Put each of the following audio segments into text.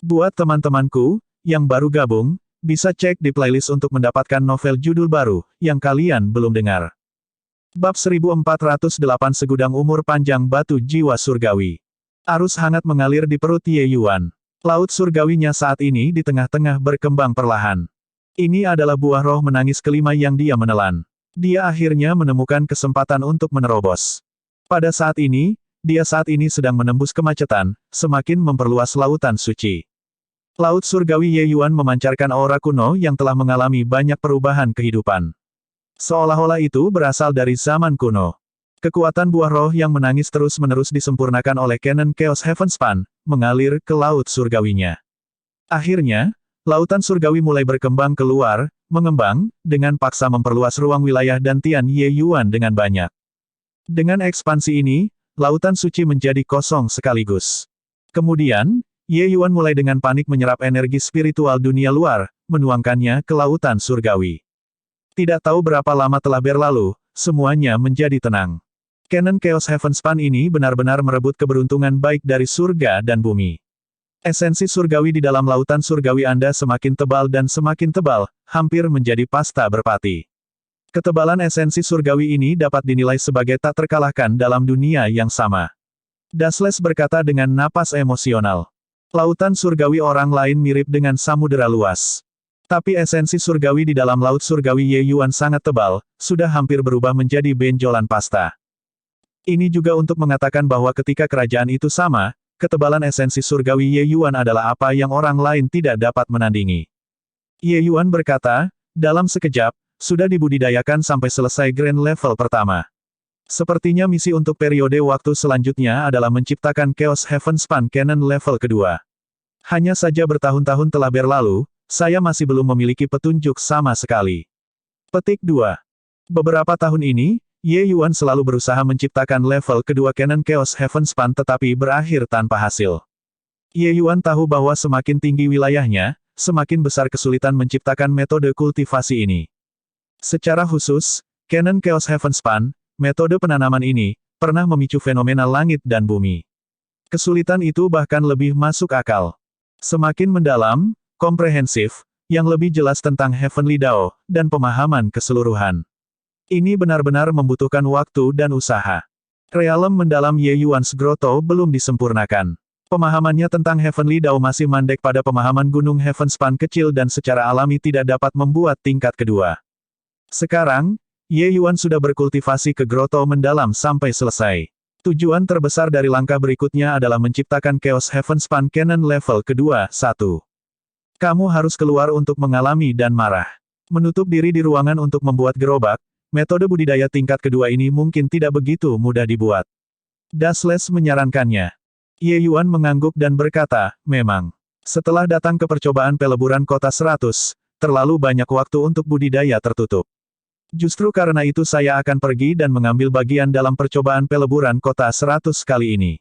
Buat teman-temanku, yang baru gabung, bisa cek di playlist untuk mendapatkan novel judul baru, yang kalian belum dengar. Bab 1408 Segudang Umur Panjang Batu Jiwa Surgawi. Arus hangat mengalir di perut Ye Yuan. Laut surgawinya saat ini di tengah-tengah berkembang perlahan. Ini adalah buah roh menangis kelima yang dia menelan. Dia akhirnya menemukan kesempatan untuk menerobos. Pada saat ini, dia saat ini sedang menembus kemacetan, semakin memperluas lautan suci. Laut surgawi Ye Yuan memancarkan aura kuno yang telah mengalami banyak perubahan kehidupan. Seolah-olah itu berasal dari zaman kuno. Kekuatan buah roh yang menangis terus-menerus disempurnakan oleh Canon Chaos Heavenspan, mengalir ke laut surgawinya. Akhirnya, lautan surgawi mulai berkembang keluar, mengembang, dengan paksa memperluas ruang wilayah dantian Ye Yuan dengan banyak. Dengan ekspansi ini, lautan suci menjadi kosong sekaligus. Kemudian, Ye Yuan mulai dengan panik menyerap energi spiritual dunia luar, menuangkannya ke lautan surgawi. Tidak tahu berapa lama telah berlalu, semuanya menjadi tenang. Canon Chaos Heavenspan ini benar-benar merebut keberuntungan baik dari surga dan bumi. Esensi surgawi di dalam lautan surgawi Anda semakin tebal dan semakin tebal, hampir menjadi pasta berpati. Ketebalan esensi surgawi ini dapat dinilai sebagai tak terkalahkan dalam dunia yang sama. Dasles berkata dengan napas emosional. Lautan surgawi orang lain mirip dengan samudera luas. Tapi esensi surgawi di dalam laut surgawi Ye Yuan sangat tebal, sudah hampir berubah menjadi benjolan pasta. Ini juga untuk mengatakan bahwa ketika kerajaan itu sama, ketebalan esensi surgawi Ye Yuan adalah apa yang orang lain tidak dapat menandingi. Ye Yuan berkata, dalam sekejap, sudah dibudidayakan sampai selesai grand level pertama. Sepertinya misi untuk periode waktu selanjutnya adalah menciptakan Chaos Heavenspan Canon level kedua. Hanya saja bertahun-tahun telah berlalu, saya masih belum memiliki petunjuk sama sekali. Petik 2. Beberapa tahun ini, Ye Yuan selalu berusaha menciptakan level kedua Canon Chaos Heavenspan tetapi berakhir tanpa hasil. Ye Yuan tahu bahwa semakin tinggi wilayahnya, semakin besar kesulitan menciptakan metode kultivasi ini. Secara khusus, Canon Chaos Heavenspan, metode penanaman ini, pernah memicu fenomena langit dan bumi. Kesulitan itu bahkan lebih masuk akal. Semakin mendalam, komprehensif, yang lebih jelas tentang Heavenly Dao, dan pemahaman keseluruhan. Ini benar-benar membutuhkan waktu dan usaha. Realem mendalam Ye Yuan's Grotto belum disempurnakan. Pemahamannya tentang Heavenly Dao masih mandek pada pemahaman gunung Heavenspan kecil dan secara alami tidak dapat membuat tingkat kedua. Sekarang, Ye Yuan sudah berkultivasi ke Grotto mendalam sampai selesai. Tujuan terbesar dari langkah berikutnya adalah menciptakan Chaos Heavenspan Canon level kedua, 1. Kamu harus keluar untuk mengalami dan marah. Menutup diri di ruangan untuk membuat gerobak, metode budidaya tingkat kedua ini mungkin tidak begitu mudah dibuat. Dasles menyarankannya. Ye Yuan mengangguk dan berkata, memang. Setelah datang ke percobaan peleburan kota 100, terlalu banyak waktu untuk budidaya tertutup. Justru karena itu saya akan pergi dan mengambil bagian dalam percobaan peleburan kota 100 kali ini.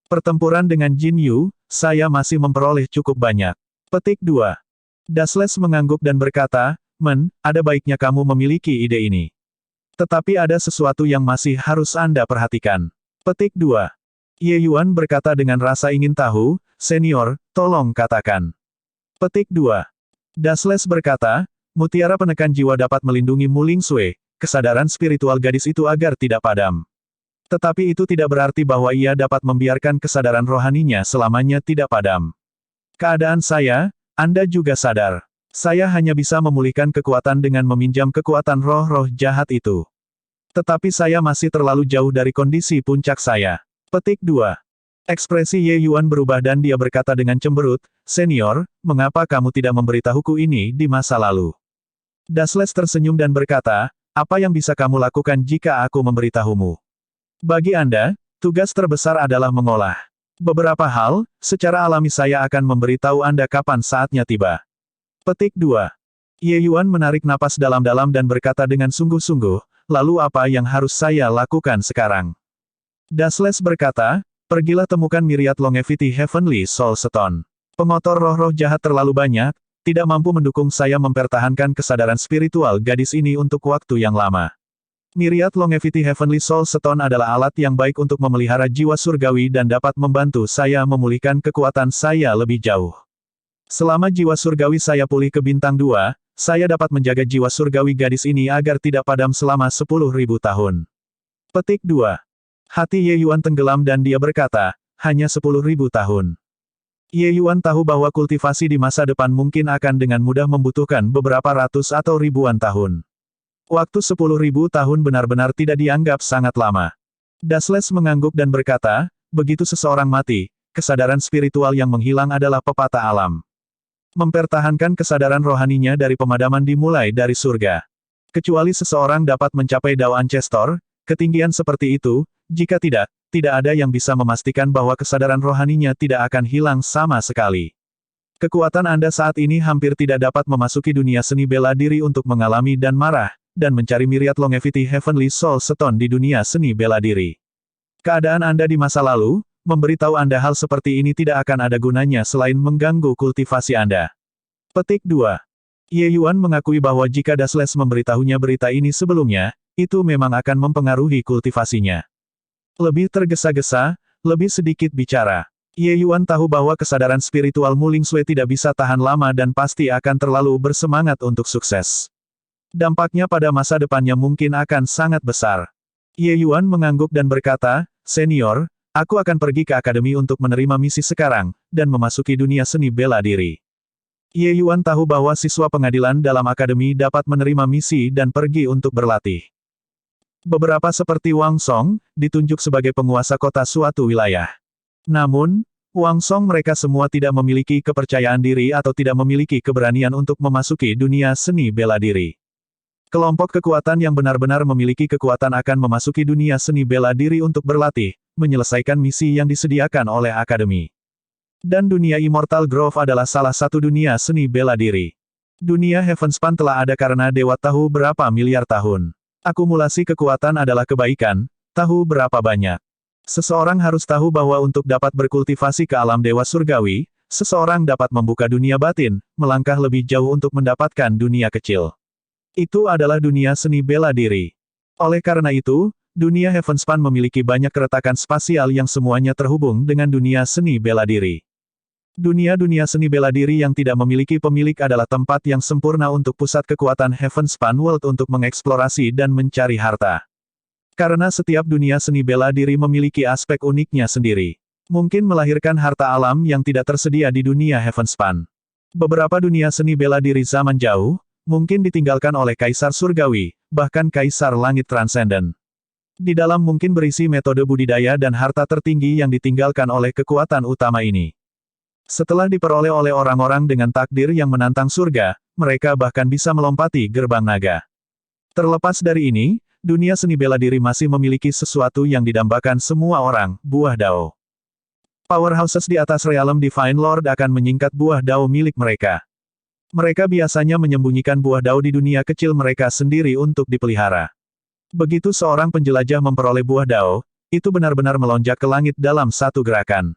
Pertempuran dengan Jin Yu, saya masih memperoleh cukup banyak. Petik 2. Dasles mengangguk dan berkata, ada baiknya kamu memiliki ide ini. Tetapi ada sesuatu yang masih harus Anda perhatikan. Petik 2. Ye Yuan berkata dengan rasa ingin tahu, senior, tolong katakan. Petik 2. Dasles berkata, mutiara penekan jiwa dapat melindungi Mu Ling Sui, kesadaran spiritual gadis itu agar tidak padam. Tetapi itu tidak berarti bahwa ia dapat membiarkan kesadaran rohaninya selamanya tidak padam. Keadaan saya, Anda juga sadar. Saya hanya bisa memulihkan kekuatan dengan meminjam kekuatan roh-roh jahat itu. Tetapi saya masih terlalu jauh dari kondisi puncak saya. Petik 2. Ekspresi Ye Yuan berubah dan dia berkata dengan cemberut, senior, mengapa kamu tidak memberitahuku ini di masa lalu? Dasles tersenyum dan berkata, apa yang bisa kamu lakukan jika aku memberitahumu? Bagi Anda, tugas terbesar adalah mengolah. Beberapa hal, secara alami saya akan memberitahu Anda kapan saatnya tiba. Petik 2. Ye Yuan menarik napas dalam-dalam dan berkata dengan sungguh-sungguh, lalu apa yang harus saya lakukan sekarang? Dasles berkata, pergilah temukan Myriad Longevity Heavenly Soul Stone. Pengotor roh-roh jahat terlalu banyak, tidak mampu mendukung saya mempertahankan kesadaran spiritual gadis ini untuk waktu yang lama. Myriad Longevity Heavenly Soul Stone adalah alat yang baik untuk memelihara jiwa surgawi dan dapat membantu saya memulihkan kekuatan saya lebih jauh. Selama jiwa surgawi saya pulih ke bintang 2, saya dapat menjaga jiwa surgawi gadis ini agar tidak padam selama 10.000 tahun. Petik 2. Hati Ye Yuan tenggelam dan dia berkata, hanya 10.000 tahun. Ye Yuan tahu bahwa kultivasi di masa depan mungkin akan dengan mudah membutuhkan beberapa ratus atau ribuan tahun. Waktu 10.000 tahun benar-benar tidak dianggap sangat lama. Dasles mengangguk dan berkata, begitu seseorang mati, kesadaran spiritual yang menghilang adalah pepatah alam. Mempertahankan kesadaran rohaninya dari pemadaman dimulai dari surga. Kecuali seseorang dapat mencapai Dao Ancestor, ketinggian seperti itu, jika tidak, tidak ada yang bisa memastikan bahwa kesadaran rohaninya tidak akan hilang sama sekali. Kekuatan Anda saat ini hampir tidak dapat memasuki dunia seni bela diri untuk mengalami dan marah, dan mencari Myriad Longevity Heavenly Soul Stone di dunia seni bela diri. Keadaan Anda di masa lalu, memberitahu Anda hal seperti ini tidak akan ada gunanya selain mengganggu kultivasi Anda. Petik 2. Ye Yuan mengakui bahwa jika Dasles memberitahunya berita ini sebelumnya, itu memang akan mempengaruhi kultivasinya. Lebih tergesa-gesa, lebih sedikit bicara. Ye Yuan tahu bahwa kesadaran spiritual Mu Lingsui tidak bisa tahan lama dan pasti akan terlalu bersemangat untuk sukses. Dampaknya pada masa depannya mungkin akan sangat besar. Ye Yuan mengangguk dan berkata, Senior, aku akan pergi ke akademi untuk menerima misi sekarang, dan memasuki dunia seni bela diri. Ye Yuan tahu bahwa siswa pengadilan dalam akademi dapat menerima misi dan pergi untuk berlatih. Beberapa seperti Wang Song, ditunjuk sebagai penguasa kota suatu wilayah. Namun, Wang Song mereka semua tidak memiliki kepercayaan diri atau tidak memiliki keberanian untuk memasuki dunia seni bela diri. Kelompok kekuatan yang benar-benar memiliki kekuatan akan memasuki dunia seni bela diri untuk berlatih, menyelesaikan misi yang disediakan oleh akademi. Dan dunia Immortal Grove adalah salah satu dunia seni bela diri. Dunia Heavenspan telah ada karena Dewa tahu berapa miliar tahun. Akumulasi kekuatan adalah kebaikan, tahu berapa banyak. Seseorang harus tahu bahwa untuk dapat berkultivasi ke alam Dewa Surgawi, seseorang dapat membuka dunia batin, melangkah lebih jauh untuk mendapatkan dunia kecil. Itu adalah dunia seni bela diri. Oleh karena itu, dunia Heavenspan memiliki banyak keretakan spasial yang semuanya terhubung dengan dunia seni bela diri. Dunia-dunia seni bela diri yang tidak memiliki pemilik adalah tempat yang sempurna untuk pusat kekuatan Heavenspan World untuk mengeksplorasi dan mencari harta. Karena setiap dunia seni bela diri memiliki aspek uniknya sendiri. Mungkin melahirkan harta alam yang tidak tersedia di dunia Heavenspan. Beberapa dunia seni bela diri zaman jauh, mungkin ditinggalkan oleh Kaisar Surgawi, bahkan Kaisar Langit Transenden. Di dalam mungkin berisi metode budidaya dan harta tertinggi yang ditinggalkan oleh kekuatan utama ini. Setelah diperoleh oleh orang-orang dengan takdir yang menantang surga, mereka bahkan bisa melompati gerbang naga. Terlepas dari ini, dunia seni bela diri masih memiliki sesuatu yang didambakan semua orang, buah Dao. Powerhouses di atas Realm Divine Lord akan menyingkat buah Dao milik mereka. Mereka biasanya menyembunyikan buah Dao di dunia kecil mereka sendiri untuk dipelihara. Begitu seorang penjelajah memperoleh buah Dao, itu benar-benar melonjak ke langit dalam satu gerakan.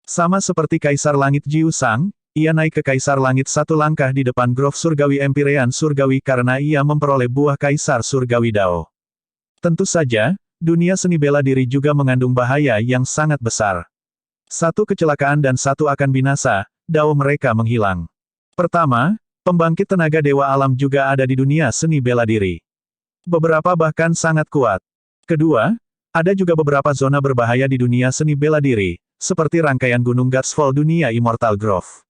Sama seperti Kaisar Langit Jiu Sang, ia naik ke Kaisar Langit satu langkah di depan Grove Surgawi Empyrean Surgawi karena ia memperoleh buah Kaisar Surgawi Dao. Tentu saja, dunia seni bela diri juga mengandung bahaya yang sangat besar. Satu kecelakaan dan satu akan binasa, Dao mereka menghilang. Pertama, pembangkit tenaga dewa alam juga ada di dunia seni bela diri. Beberapa bahkan sangat kuat. Kedua, ada juga beberapa zona berbahaya di dunia seni bela diri, seperti rangkaian gunung Godsfall dunia Immortal Grove.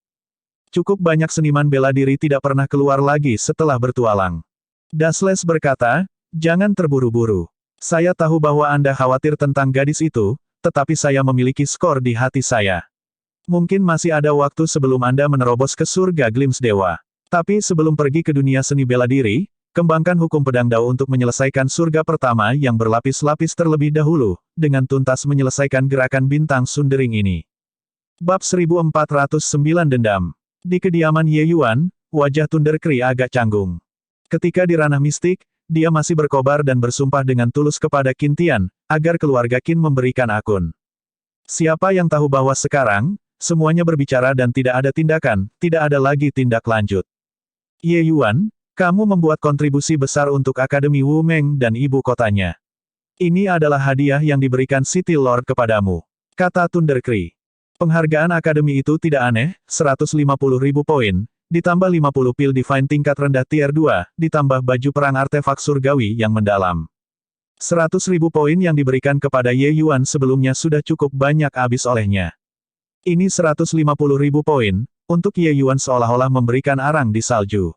Cukup banyak seniman bela diri tidak pernah keluar lagi setelah bertualang. Dasles berkata, jangan terburu-buru. Saya tahu bahwa Anda khawatir tentang gadis itu, tetapi saya memiliki skor di hati saya. Mungkin masih ada waktu sebelum Anda menerobos ke surga Glimpse Dewa. Tapi sebelum pergi ke dunia seni bela diri, kembangkan hukum pedang Dao untuk menyelesaikan surga pertama yang berlapis-lapis terlebih dahulu, dengan tuntas menyelesaikan gerakan bintang sundering ini. Bab 1409 Dendam. Di kediaman Ye Yuan, wajah Thunder Kree agak canggung. Ketika di ranah mistik, dia masih berkobar dan bersumpah dengan tulus kepada Qin Tian, agar keluarga Qin memberikan akun. Siapa yang tahu bahwa sekarang, semuanya berbicara dan tidak ada tindakan, tidak ada lagi tindak lanjut. Ye Yuan, kamu membuat kontribusi besar untuk Akademi Wu Meng dan ibu kotanya. Ini adalah hadiah yang diberikan City Lord kepadamu, kata Thunder Kree. Penghargaan akademi itu tidak aneh, 150.000 poin, ditambah 50 pil divine tingkat rendah tier 2, ditambah baju perang artefak surgawi yang mendalam. 100.000 poin yang diberikan kepada Ye Yuan sebelumnya sudah cukup banyak habis olehnya. Ini 150.000 poin, untuk Ye Yuan seolah-olah memberikan arang di salju.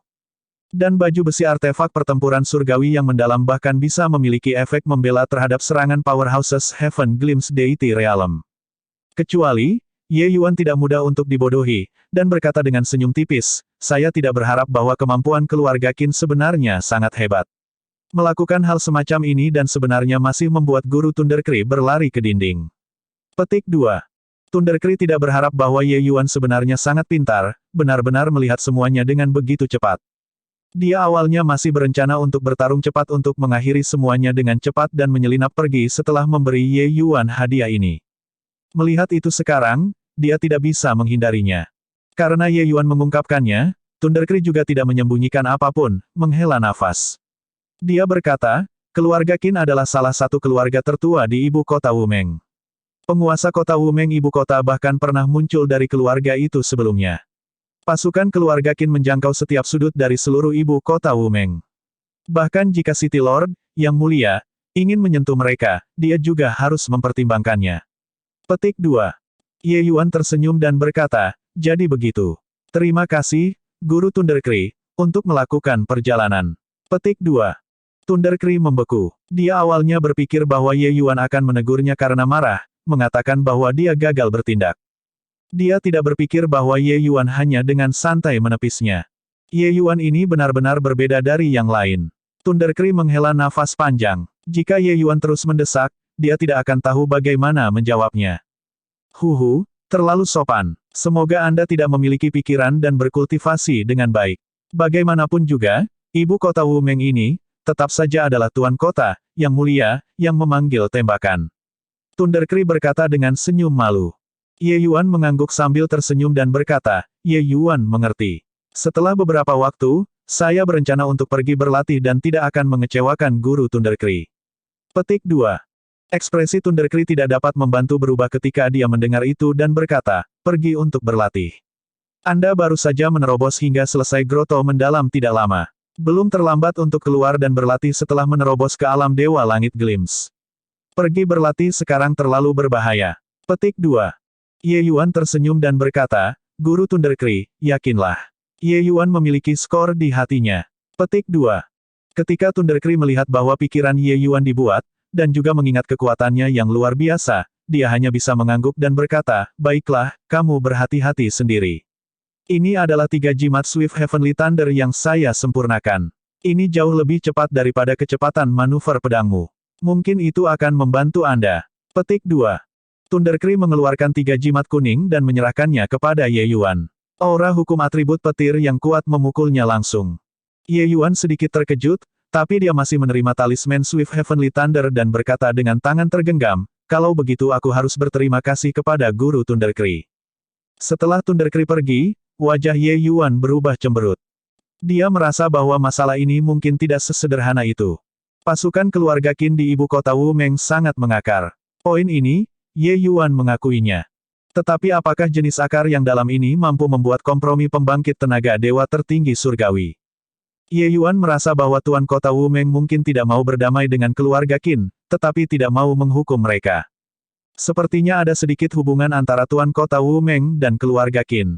Dan baju besi artefak pertempuran surgawi yang mendalam bahkan bisa memiliki efek membela terhadap serangan powerhouses Heaven Glimpse Deity Realm. Kecuali, Ye Yuan tidak mudah untuk dibodohi, dan berkata dengan senyum tipis, saya tidak berharap bahwa kemampuan keluarga Qin sebenarnya sangat hebat. Melakukan hal semacam ini dan sebenarnya masih membuat guru Thundercry berlari ke dinding. Petik 2. Thundercry tidak berharap bahwa Ye Yuan sebenarnya sangat pintar, benar-benar melihat semuanya dengan begitu cepat. Dia awalnya masih berencana untuk bertarung cepat untuk mengakhiri semuanya dengan cepat dan menyelinap pergi setelah memberi Ye Yuan hadiah ini. Melihat itu sekarang, dia tidak bisa menghindarinya. Karena Ye Yuan mengungkapkannya, Thundercry juga tidak menyembunyikan apapun, menghela nafas. Dia berkata, keluarga Qin adalah salah satu keluarga tertua di ibu kota Wumeng. Penguasa kota Wumeng ibu kota bahkan pernah muncul dari keluarga itu sebelumnya. Pasukan keluarga Qin menjangkau setiap sudut dari seluruh ibu kota Wumeng. Bahkan jika City Lord, yang mulia, ingin menyentuh mereka, dia juga harus mempertimbangkannya. Petik 2. Ye Yuan tersenyum dan berkata, jadi begitu. Terima kasih, Guru Thundercry, untuk melakukan perjalanan. Petik 2. Thundercry membeku. Dia awalnya berpikir bahwa Ye Yuan akan menegurnya karena marah, mengatakan bahwa dia gagal bertindak. Dia tidak berpikir bahwa Ye Yuan hanya dengan santai menepisnya. Ye Yuan ini benar-benar berbeda dari yang lain. Thundercry menghela nafas panjang. Jika Ye Yuan terus mendesak, dia tidak akan tahu bagaimana menjawabnya. Terlalu sopan. Semoga Anda tidak memiliki pikiran dan berkultivasi dengan baik. Bagaimanapun juga, ibu kota Wumeng ini, tetap saja adalah tuan kota, yang mulia, yang memanggil tembakan. Thundercry berkata dengan senyum malu. Ye Yuan mengangguk sambil tersenyum dan berkata, Ye Yuan mengerti. Setelah beberapa waktu, saya berencana untuk pergi berlatih dan tidak akan mengecewakan Guru Thundercry. Petik 2. Ekspresi Thundercry tidak dapat membantu berubah ketika dia mendengar itu dan berkata, pergi untuk berlatih. Anda baru saja menerobos hingga selesai groto mendalam tidak lama. Belum terlambat untuk keluar dan berlatih setelah menerobos ke alam Dewa Langit Glimpse. Pergi berlatih sekarang terlalu berbahaya. Petik 2. Ye Yuan tersenyum dan berkata, Guru Thundercry, yakinlah. Ye Yuan memiliki skor di hatinya. Petik 2. Ketika Thundercry melihat bahwa pikiran Ye Yuan dibuat, dan juga mengingat kekuatannya yang luar biasa, dia hanya bisa mengangguk dan berkata, baiklah, kamu berhati-hati sendiri. Ini adalah 3 jimat Swift Heavenly Thunder yang saya sempurnakan. Ini jauh lebih cepat daripada kecepatan manuver pedangmu. Mungkin itu akan membantu Anda. Petik 2. Thundercry mengeluarkan 3 jimat kuning dan menyerahkannya kepada Ye Yuan. Aura hukum atribut petir yang kuat memukulnya langsung. Ye Yuan sedikit terkejut, tapi dia masih menerima talisman Swift Heavenly Thunder dan berkata dengan tangan tergenggam, kalau begitu aku harus berterima kasih kepada Guru Thundercry. Setelah Thundercry pergi, wajah Ye Yuan berubah cemberut. Dia merasa bahwa masalah ini mungkin tidak sesederhana itu. Pasukan keluarga Qin di ibu kota Wumeng sangat mengakar. Poin ini, Ye Yuan mengakuinya. Tetapi apakah jenis akar yang dalam ini mampu membuat kompromi pembangkit tenaga dewa tertinggi surgawi? Ye Yuan merasa bahwa tuan kota Wumeng mungkin tidak mau berdamai dengan keluarga Qin, tetapi tidak mau menghukum mereka. Sepertinya ada sedikit hubungan antara tuan kota Wumeng dan keluarga Qin.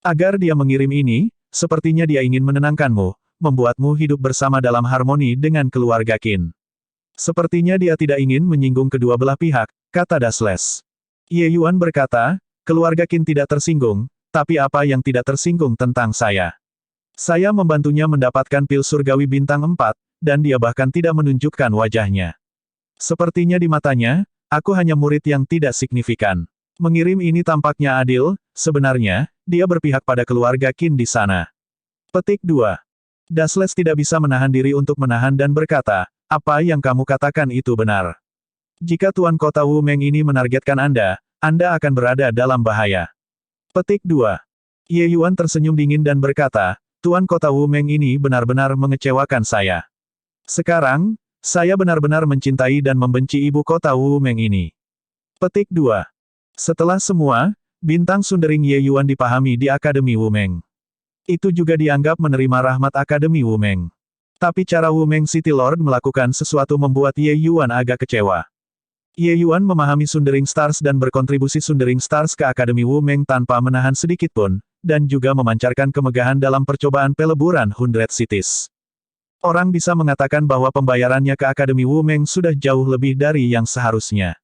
Agar dia mengirim ini, sepertinya dia ingin menenangkanmu, membuatmu hidup bersama dalam harmoni dengan keluarga Qin. Sepertinya dia tidak ingin menyinggung kedua belah pihak, kata Dasles. Ye Yuan berkata, keluarga Qin tidak tersinggung, tapi apa yang tidak tersinggung tentang saya? Saya membantunya mendapatkan pil surgawi bintang 4, dan dia bahkan tidak menunjukkan wajahnya. Sepertinya di matanya, aku hanya murid yang tidak signifikan. Mengirim ini tampaknya adil, sebenarnya, dia berpihak pada keluarga Qin di sana. Petik 2. Dasles tidak bisa menahan diri untuk menahan dan berkata, apa yang kamu katakan itu benar. Jika tuan kota Wumeng ini menargetkan Anda akan berada dalam bahaya. Petik 2. Ye Yuan tersenyum dingin dan berkata, tuan kota Wumeng ini benar-benar mengecewakan saya. Sekarang, saya benar-benar mencintai dan membenci ibu kota Wumeng ini. Petik 2. Setelah semua, Bintang Sundering Ye Yuan dipahami di Akademi Wumeng. Itu juga dianggap menerima rahmat Akademi Wumeng. Tapi cara Wumeng City Lord melakukan sesuatu membuat Ye Yuan agak kecewa. Ye Yuan memahami Sundering Stars dan berkontribusi Sundering Stars ke Akademi Wumeng tanpa menahan sedikitpun, dan juga memancarkan kemegahan dalam percobaan peleburan 100 Cities. Orang bisa mengatakan bahwa pembayarannya ke Akademi Wumeng sudah jauh lebih dari yang seharusnya.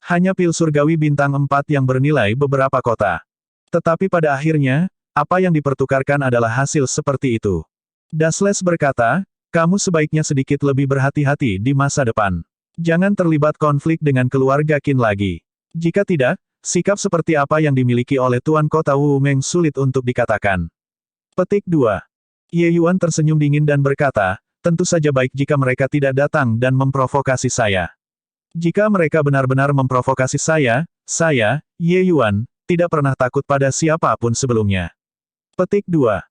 Hanya pil surgawi bintang 4 yang bernilai beberapa kota. Tetapi pada akhirnya, apa yang dipertukarkan adalah hasil seperti itu. Dasles berkata, kamu sebaiknya sedikit lebih berhati-hati di masa depan. Jangan terlibat konflik dengan keluarga Qin lagi. Jika tidak, sikap seperti apa yang dimiliki oleh Tuan Kota Wumeng sulit untuk dikatakan. Petik 2. Ye Yuan tersenyum dingin dan berkata, tentu saja baik jika mereka tidak datang dan memprovokasi saya. Jika mereka benar-benar memprovokasi saya, Ye Yuan, tidak pernah takut pada siapapun sebelumnya. Petik 2.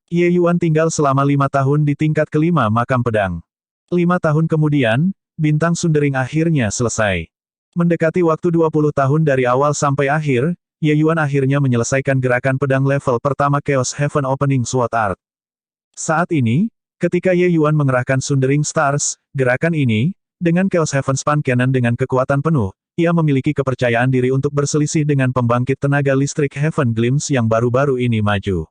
Ye Yuan tinggal selama 5 tahun di tingkat kelima makam pedang. 5 tahun kemudian, Bintang Sundering akhirnya selesai. Mendekati waktu 20 tahun dari awal sampai akhir, Ye Yuan akhirnya menyelesaikan gerakan pedang level pertama Chaos Heaven Opening Sword Art. Saat ini, ketika Ye Yuan mengerahkan Sundering Stars, gerakan ini, dengan Chaos Heaven Span Cannon dengan kekuatan penuh, ia memiliki kepercayaan diri untuk berselisih dengan pembangkit tenaga listrik Heaven Glimpse yang baru-baru ini maju.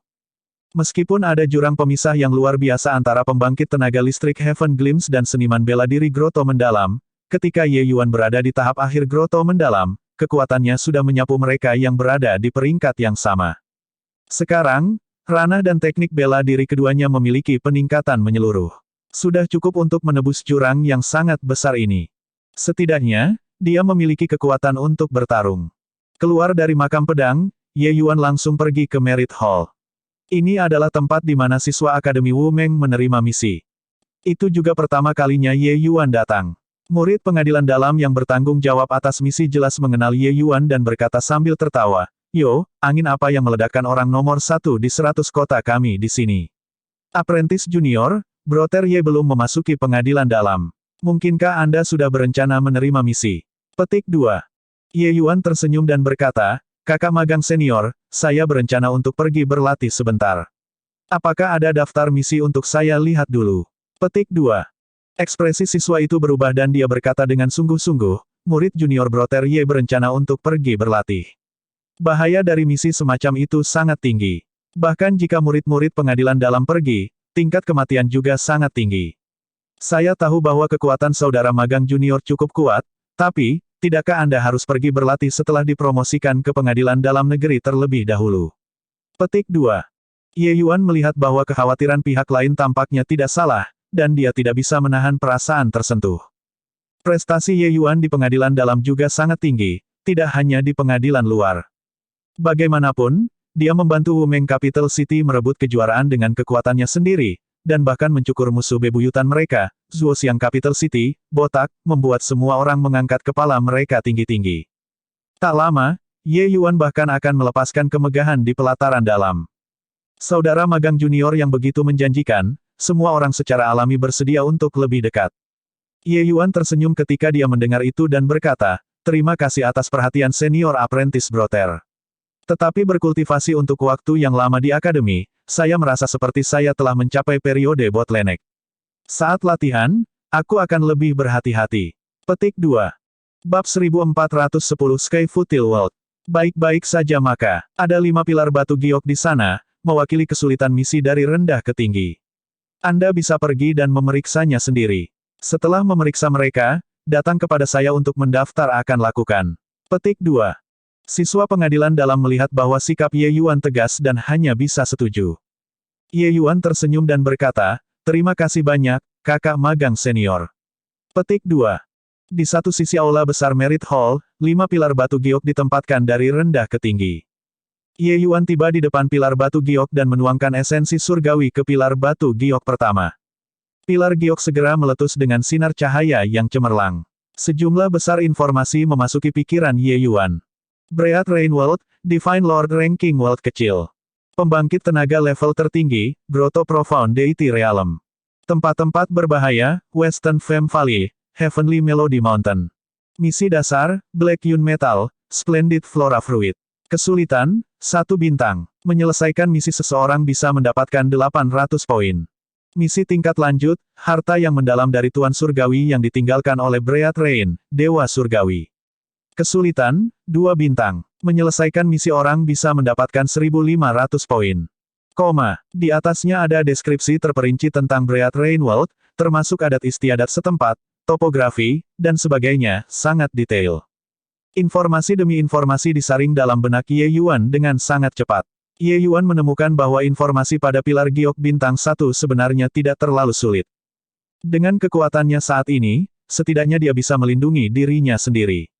Meskipun ada jurang pemisah yang luar biasa antara pembangkit tenaga listrik Heaven Glimpse dan seniman bela diri Grotto Mendalam, ketika Ye Yuan berada di tahap akhir Grotto Mendalam, kekuatannya sudah menyapu mereka yang berada di peringkat yang sama. Sekarang, ranah dan teknik bela diri keduanya memiliki peningkatan menyeluruh. Sudah cukup untuk menebus jurang yang sangat besar ini. Setidaknya, dia memiliki kekuatan untuk bertarung. Keluar dari makam pedang, Ye Yuan langsung pergi ke Merit Hall. Ini adalah tempat di mana siswa Akademi Wumeng menerima misi. Itu juga pertama kalinya Ye Yuan datang. Murid pengadilan dalam yang bertanggung jawab atas misi jelas mengenal Ye Yuan dan berkata sambil tertawa, "Yo, angin apa yang meledakkan orang nomor 1 di 100 kota kami di sini?" Apprentice Junior, Brother Ye belum memasuki pengadilan dalam. Mungkinkah Anda sudah berencana menerima misi? Petik 2. Ye Yuan tersenyum dan berkata, Kakak magang senior, saya berencana untuk pergi berlatih sebentar. Apakah ada daftar misi untuk saya lihat dulu? Petik 2. Ekspresi siswa itu berubah dan dia berkata dengan sungguh-sungguh, murid junior Brother Ye berencana untuk pergi berlatih. Bahaya dari misi semacam itu sangat tinggi. Bahkan jika murid-murid pengadilan dalam pergi, tingkat kematian juga sangat tinggi. Saya tahu bahwa kekuatan saudara magang junior cukup kuat, tapi, tidakkah Anda harus pergi berlatih setelah dipromosikan ke pengadilan dalam negeri terlebih dahulu? Petik 2. Ye Yuan melihat bahwa kekhawatiran pihak lain tampaknya tidak salah, dan dia tidak bisa menahan perasaan tersentuh. Prestasi Ye Yuan di pengadilan dalam juga sangat tinggi, tidak hanya di pengadilan luar. Bagaimanapun, dia membantu Wumeng Capital City merebut kejuaraan dengan kekuatannya sendiri, dan bahkan mencukur musuh bebuyutan mereka, Zhuoxiang Capital City, botak, membuat semua orang mengangkat kepala mereka tinggi-tinggi. Tak lama, Ye Yuan bahkan akan melepaskan kemegahan di pelataran dalam. Saudara magang junior yang begitu menjanjikan, semua orang secara alami bersedia untuk lebih dekat. Ye Yuan tersenyum ketika dia mendengar itu dan berkata, terima kasih atas perhatian senior apprentice Brother. Tetapi berkultivasi untuk waktu yang lama di akademi, saya merasa seperti saya telah mencapai periode bottleneck. Saat latihan, aku akan lebih berhati-hati. Petik 2. Bab 1410 Sky Futil World. Baik-baik saja maka, ada 5 pilar batu giok di sana, mewakili kesulitan misi dari rendah ke tinggi. Anda bisa pergi dan memeriksanya sendiri. Setelah memeriksa mereka, datang kepada saya untuk mendaftar akan lakukan. Petik 2. Siswa pengadilan dalam melihat bahwa sikap Ye Yuan tegas dan hanya bisa setuju. Ye Yuan tersenyum dan berkata, terima kasih banyak, kakak magang senior. Petik 2. Di satu sisi aula besar Merit Hall, 5 pilar batu giok ditempatkan dari rendah ke tinggi. Ye Yuan tiba di depan pilar batu giok dan menuangkan esensi surgawi ke pilar batu giok pertama. Pilar giok segera meletus dengan sinar cahaya yang cemerlang. Sejumlah besar informasi memasuki pikiran Ye Yuan. Breath Rain World, Divine Lord Ranking World kecil. Pembangkit tenaga level tertinggi, Grotto Profound Deity Realm. Tempat-tempat berbahaya, Western Femme Valley, Heavenly Melody Mountain. Misi dasar, Black Yun Metal, Splendid Flora Fruit. Kesulitan, 1 bintang. Menyelesaikan misi seseorang bisa mendapatkan 800 poin. Misi tingkat lanjut, harta yang mendalam dari Tuan Surgawi yang ditinggalkan oleh Breath Rain, Dewa Surgawi. Kesulitan, 2 bintang. Menyelesaikan misi orang bisa mendapatkan 1500 poin. Di atasnya ada deskripsi terperinci tentang Breath Rain World, termasuk adat istiadat setempat, topografi, dan sebagainya, sangat detail. Informasi demi informasi disaring dalam benak Ye Yuan dengan sangat cepat. Ye Yuan menemukan bahwa informasi pada pilar giok bintang 1 sebenarnya tidak terlalu sulit. Dengan kekuatannya saat ini, setidaknya dia bisa melindungi dirinya sendiri.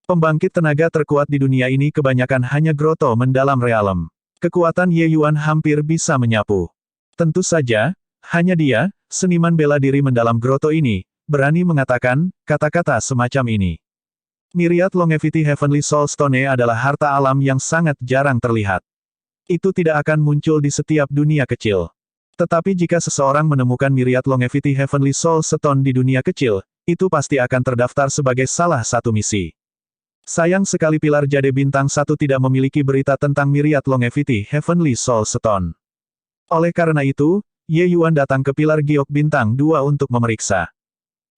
Pembangkit tenaga terkuat di dunia ini kebanyakan hanya groto mendalam realem. Kekuatan Ye Yuan hampir bisa menyapu. Tentu saja, hanya dia, seniman bela diri mendalam groto ini, berani mengatakan kata-kata semacam ini. Myriad Longevity Heavenly Soul Stone adalah harta alam yang sangat jarang terlihat. Itu tidak akan muncul di setiap dunia kecil. Tetapi jika seseorang menemukan Myriad Longevity Heavenly Soul Stone di dunia kecil, itu pasti akan terdaftar sebagai salah satu misi. Sayang sekali pilar jade bintang 1 tidak memiliki berita tentang Myriad Longevity Heavenly Soul Stone. Oleh karena itu, Ye Yuan datang ke pilar giok bintang 2 untuk memeriksa.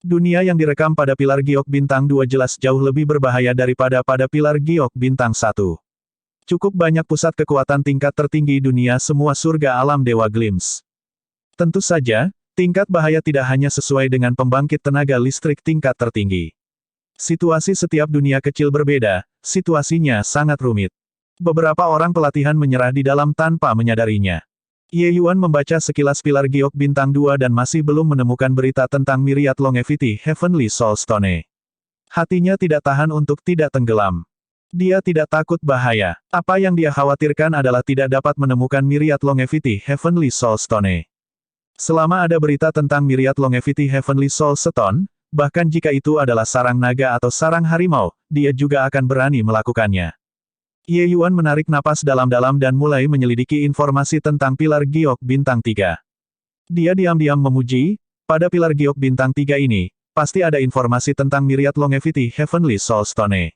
Dunia yang direkam pada pilar giok bintang 2 jelas jauh lebih berbahaya daripada pada pilar giok bintang 1. Cukup banyak pusat kekuatan tingkat tertinggi dunia semua surga alam Dewa Glimpse. Tentu saja, tingkat bahaya tidak hanya sesuai dengan pembangkit tenaga listrik tingkat tertinggi. Situasi setiap dunia kecil berbeda, situasinya sangat rumit. Beberapa orang pelatihan menyerah di dalam tanpa menyadarinya. Ye Yuan membaca sekilas pilar giok bintang 2 dan masih belum menemukan berita tentang Myriad Longevity Heavenly Soul Stone. Hatinya tidak tahan untuk tidak tenggelam. Dia tidak takut bahaya. Apa yang dia khawatirkan adalah tidak dapat menemukan Myriad Longevity Heavenly Soul Stone. Selama ada berita tentang Myriad Longevity Heavenly Soul Stone, bahkan jika itu adalah sarang naga atau sarang harimau, dia juga akan berani melakukannya. Ye Yuan menarik napas dalam-dalam dan mulai menyelidiki informasi tentang pilar giok bintang 3. Dia diam-diam memuji, pada pilar giok bintang 3 ini, pasti ada informasi tentang Myriad Longevity Heavenly Soul Stone.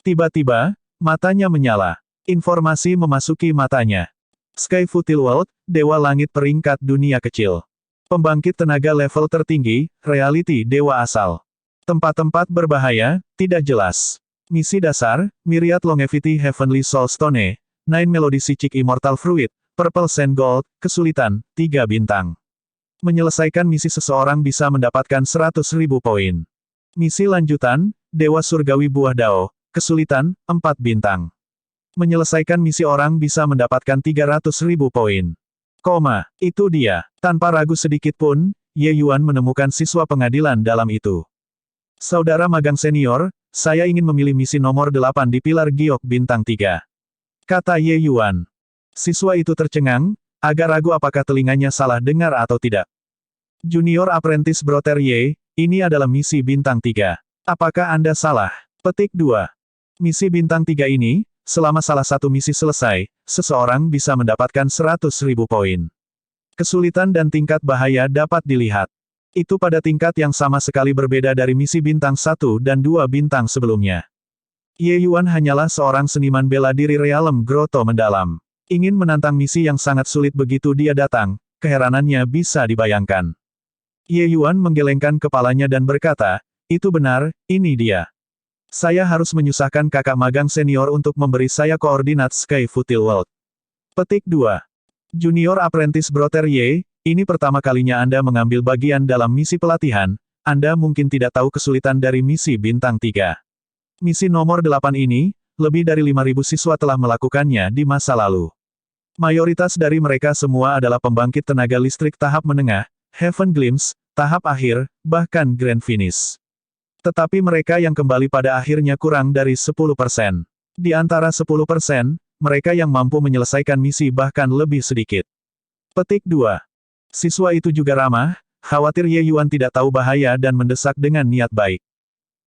Tiba-tiba, matanya menyala. Informasi memasuki matanya. Sky Futil World, Dewa Langit peringkat dunia kecil. Pembangkit tenaga level tertinggi, reality Dewa asal. Tempat-tempat berbahaya, tidak jelas. Misi dasar, Myriad Longevity Heavenly Soul Stone, 9 Melody Psychic Immortal Fruit, Purple Sand Gold, kesulitan, 3 bintang. Menyelesaikan misi seseorang bisa mendapatkan 100.000 poin. Misi lanjutan, Dewa Surgawi Buah Dao, kesulitan, 4 bintang. Menyelesaikan misi orang bisa mendapatkan 300.000 poin. Itu dia. Tanpa ragu sedikit pun, Ye Yuan menemukan siswa pengadilan dalam itu. Saudara magang senior, saya ingin memilih misi nomor 8 di pilar giok bintang 3. Kata Ye Yuan. Siswa itu tercengang, agak ragu apakah telinganya salah dengar atau tidak. Junior Apprentice Brother Ye, ini adalah misi bintang 3. Apakah Anda salah? Petik 2. Misi bintang 3 ini, selama salah satu misi selesai, seseorang bisa mendapatkan 100.000 poin. Kesulitan dan tingkat bahaya dapat dilihat. Itu pada tingkat yang sama sekali berbeda dari misi bintang 1 dan 2 bintang sebelumnya. Ye Yuan hanyalah seorang seniman bela diri realem groto mendalam. Ingin menantang misi yang sangat sulit begitu dia datang, keheranannya bisa dibayangkan. Ye Yuan menggelengkan kepalanya dan berkata, itu benar, ini dia. Saya harus menyusahkan kakak magang senior untuk memberi saya koordinat Sky Futil World. Petik 2. Junior Apprentice Brother Ye, ini pertama kalinya Anda mengambil bagian dalam misi pelatihan, Anda mungkin tidak tahu kesulitan dari misi bintang 3. Misi nomor 8 ini, lebih dari 5.000 siswa telah melakukannya di masa lalu. Mayoritas dari mereka semua adalah pembangkit tenaga listrik tahap menengah, Heaven Glimpse, tahap akhir, bahkan Grand Finish. Tetapi mereka yang kembali pada akhirnya kurang dari 10%. Di antara 10%, mereka yang mampu menyelesaikan misi bahkan lebih sedikit. Petik 2. Siswa itu juga ramah, khawatir Ye Yuan tidak tahu bahaya dan mendesak dengan niat baik.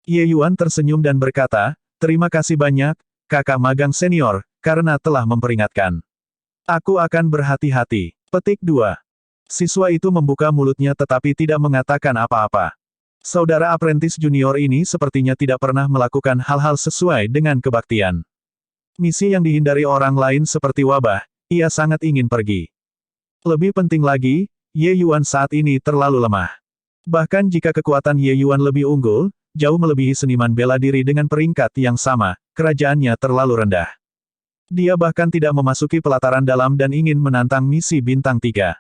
Ye Yuan tersenyum dan berkata, terima kasih banyak, kakak magang senior, karena telah memperingatkan. Aku akan berhati-hati. Petik 2. Siswa itu membuka mulutnya tetapi tidak mengatakan apa-apa. Saudara apprentice junior ini sepertinya tidak pernah melakukan hal-hal sesuai dengan kebaktian. Misi yang dihindari orang lain seperti wabah, ia sangat ingin pergi. Lebih penting lagi, Ye Yuan saat ini terlalu lemah. Bahkan jika kekuatan Ye Yuan lebih unggul, jauh melebihi seniman bela diri dengan peringkat yang sama, kerajaannya terlalu rendah. Dia bahkan tidak memasuki pelataran dalam dan ingin menantang misi bintang 3.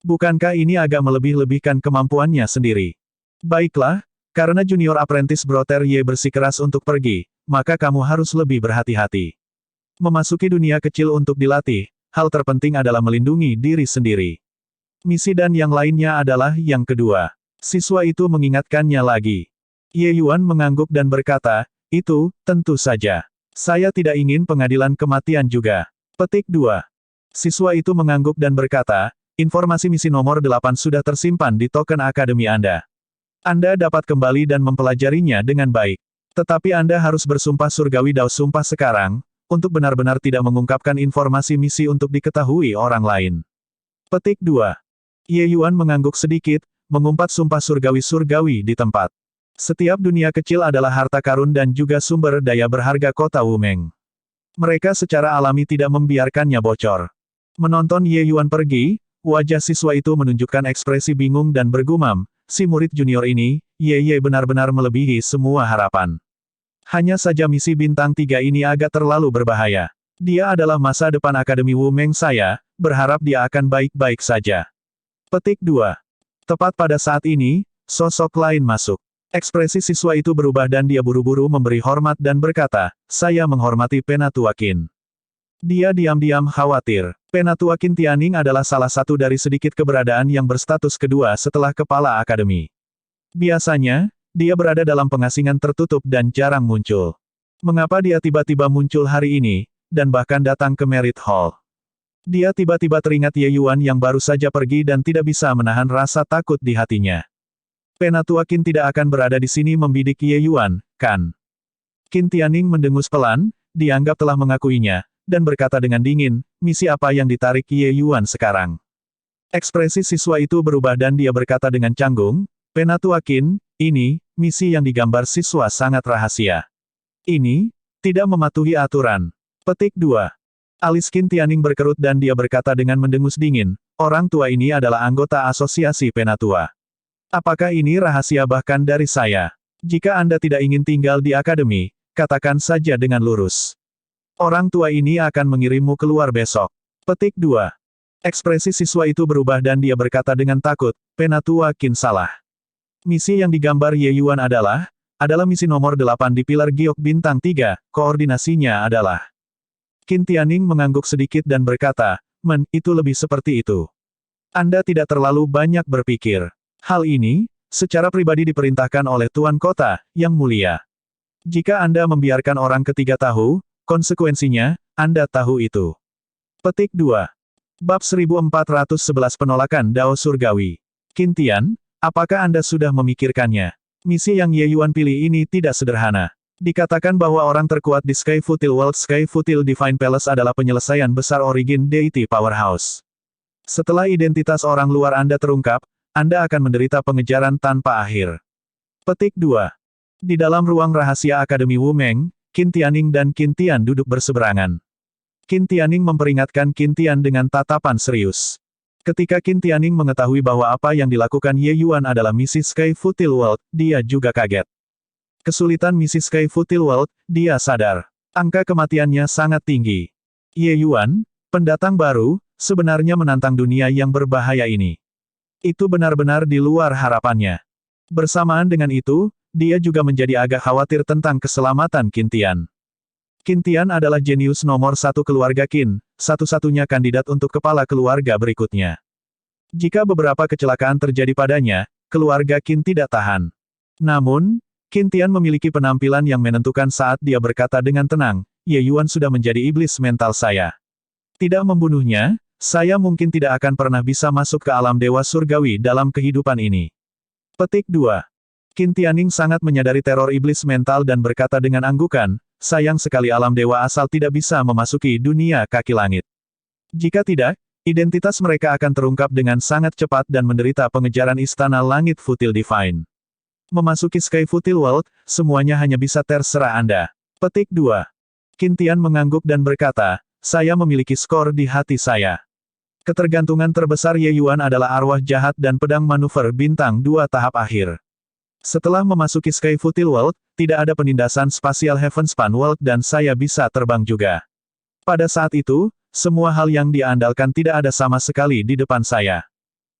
Bukankah ini agak melebih-lebihkan kemampuannya sendiri? Baiklah, karena junior apprentice Brother Ye bersikeras untuk pergi, maka kamu harus lebih berhati-hati. Memasuki dunia kecil untuk dilatih, hal terpenting adalah melindungi diri sendiri. Misi dan yang lainnya adalah yang kedua. Siswa itu mengingatkannya lagi. Ye Yuan mengangguk dan berkata, itu, tentu saja. Saya tidak ingin pengadilan kematian juga. Petik 2. Siswa itu mengangguk dan berkata, informasi misi nomor 8 sudah tersimpan di token akademi Anda. Anda dapat kembali dan mempelajarinya dengan baik. Tetapi Anda harus bersumpah surgawi Dao Sumpah sekarang, untuk benar-benar tidak mengungkapkan informasi misi untuk diketahui orang lain. Petik 2. Ye Yuan mengangguk sedikit, mengumpat sumpah surgawi-surgawi di tempat. Setiap dunia kecil adalah harta karun dan juga sumber daya berharga kota Wumeng. Mereka secara alami tidak membiarkannya bocor. Menonton Ye Yuan pergi, wajah siswa itu menunjukkan ekspresi bingung dan bergumam, si murid junior ini, Ye benar-benar melebihi semua harapan. Hanya saja misi bintang 3 ini agak terlalu berbahaya. Dia adalah masa depan Akademi Wumeng saya, berharap dia akan baik-baik saja. Petik 2. Tepat pada saat ini, sosok lain masuk. Ekspresi siswa itu berubah dan dia buru-buru memberi hormat dan berkata, saya menghormati Penatua Qin. Dia diam-diam khawatir. Penatua Qin Tianning adalah salah satu dari sedikit keberadaan yang berstatus kedua setelah kepala akademi. Biasanya, dia berada dalam pengasingan tertutup dan jarang muncul. Mengapa dia tiba-tiba muncul hari ini, dan bahkan datang ke Merit Hall? Dia tiba-tiba teringat Ye Yuan yang baru saja pergi dan tidak bisa menahan rasa takut di hatinya. Penatua Qin tidak akan berada di sini membidik Ye Yuan, kan? Qin Tianning mendengus pelan, dianggap telah mengakuinya, dan berkata dengan dingin, misi apa yang ditarik Ye Yuan sekarang? Ekspresi siswa itu berubah dan dia berkata dengan canggung, Penatua Qin, ini, misi yang digambar siswa sangat rahasia. Ini, tidak mematuhi aturan. Petik 2. Alis Qin Tianning berkerut dan dia berkata dengan mendengus dingin, orang tua ini adalah anggota asosiasi Penatua. Apakah ini rahasia bahkan dari saya? Jika Anda tidak ingin tinggal di akademi, katakan saja dengan lurus. Orang tua ini akan mengirimmu keluar besok. Petik 2. Ekspresi siswa itu berubah dan dia berkata dengan takut, Penatua Qin salah. Misi yang digambar Ye Yuan adalah misi nomor 8 di pilar giok bintang 3, koordinasinya adalah. Qin Tianning mengangguk sedikit dan berkata, itu lebih seperti itu. Anda tidak terlalu banyak berpikir. Hal ini, secara pribadi diperintahkan oleh Tuan Kota, Yang Mulia. Jika Anda membiarkan orang ketiga tahu, konsekuensinya, Anda tahu itu. Petik 2. Bab 1411 Penolakan Dao Surgawi. Qin Tian, apakah Anda sudah memikirkannya? Misi yang Ye Yuan pilih ini tidak sederhana. Dikatakan bahwa orang terkuat di Sky Futil World Sky Futil Divine Palace adalah penyelesaian besar Origin Deity Powerhouse. Setelah identitas orang luar Anda terungkap, Anda akan menderita pengejaran tanpa akhir. Petik 2. Di dalam ruang rahasia Akademi Wumeng, Qin Tianning dan Qin Tian duduk berseberangan. Qin Tianning memperingatkan Qin Tian dengan tatapan serius. Ketika Qin Tianning mengetahui bahwa apa yang dilakukan Ye Yuan adalah misi Sky Futil World, dia juga kaget. Kesulitan misi Sky Futil World, dia sadar. Angka kematiannya sangat tinggi. Ye Yuan, pendatang baru, sebenarnya menantang dunia yang berbahaya ini. Itu benar-benar di luar harapannya. Bersamaan dengan itu, dia juga menjadi agak khawatir tentang keselamatan Qin Tian. Qin Tian adalah jenius nomor 1 keluarga Qin, satu-satunya kandidat untuk kepala keluarga berikutnya. Jika beberapa kecelakaan terjadi padanya, keluarga Qin tidak tahan. Namun, Qin Tian memiliki penampilan yang menentukan saat dia berkata dengan tenang, Ye Yuan sudah menjadi iblis mental saya. Tidak membunuhnya, saya mungkin tidak akan pernah bisa masuk ke alam dewa surgawi dalam kehidupan ini. Petik 2. Qin Tianning sangat menyadari teror iblis mental dan berkata dengan anggukan, sayang sekali alam dewa asal tidak bisa memasuki dunia kaki langit. Jika tidak, identitas mereka akan terungkap dengan sangat cepat dan menderita pengejaran istana langit Futil Divine. Memasuki Sky Futil World, semuanya hanya bisa terserah Anda. Petik 2. Qin Tian mengangguk dan berkata, saya memiliki skor di hati saya. Ketergantungan terbesar Ye Yuan adalah arwah jahat dan pedang manuver bintang 2 tahap akhir. Setelah memasuki Sky Futil World, tidak ada penindasan spasial Heavenspan World dan saya bisa terbang juga. Pada saat itu, semua hal yang dia andalkan tidak ada sama sekali di depan saya.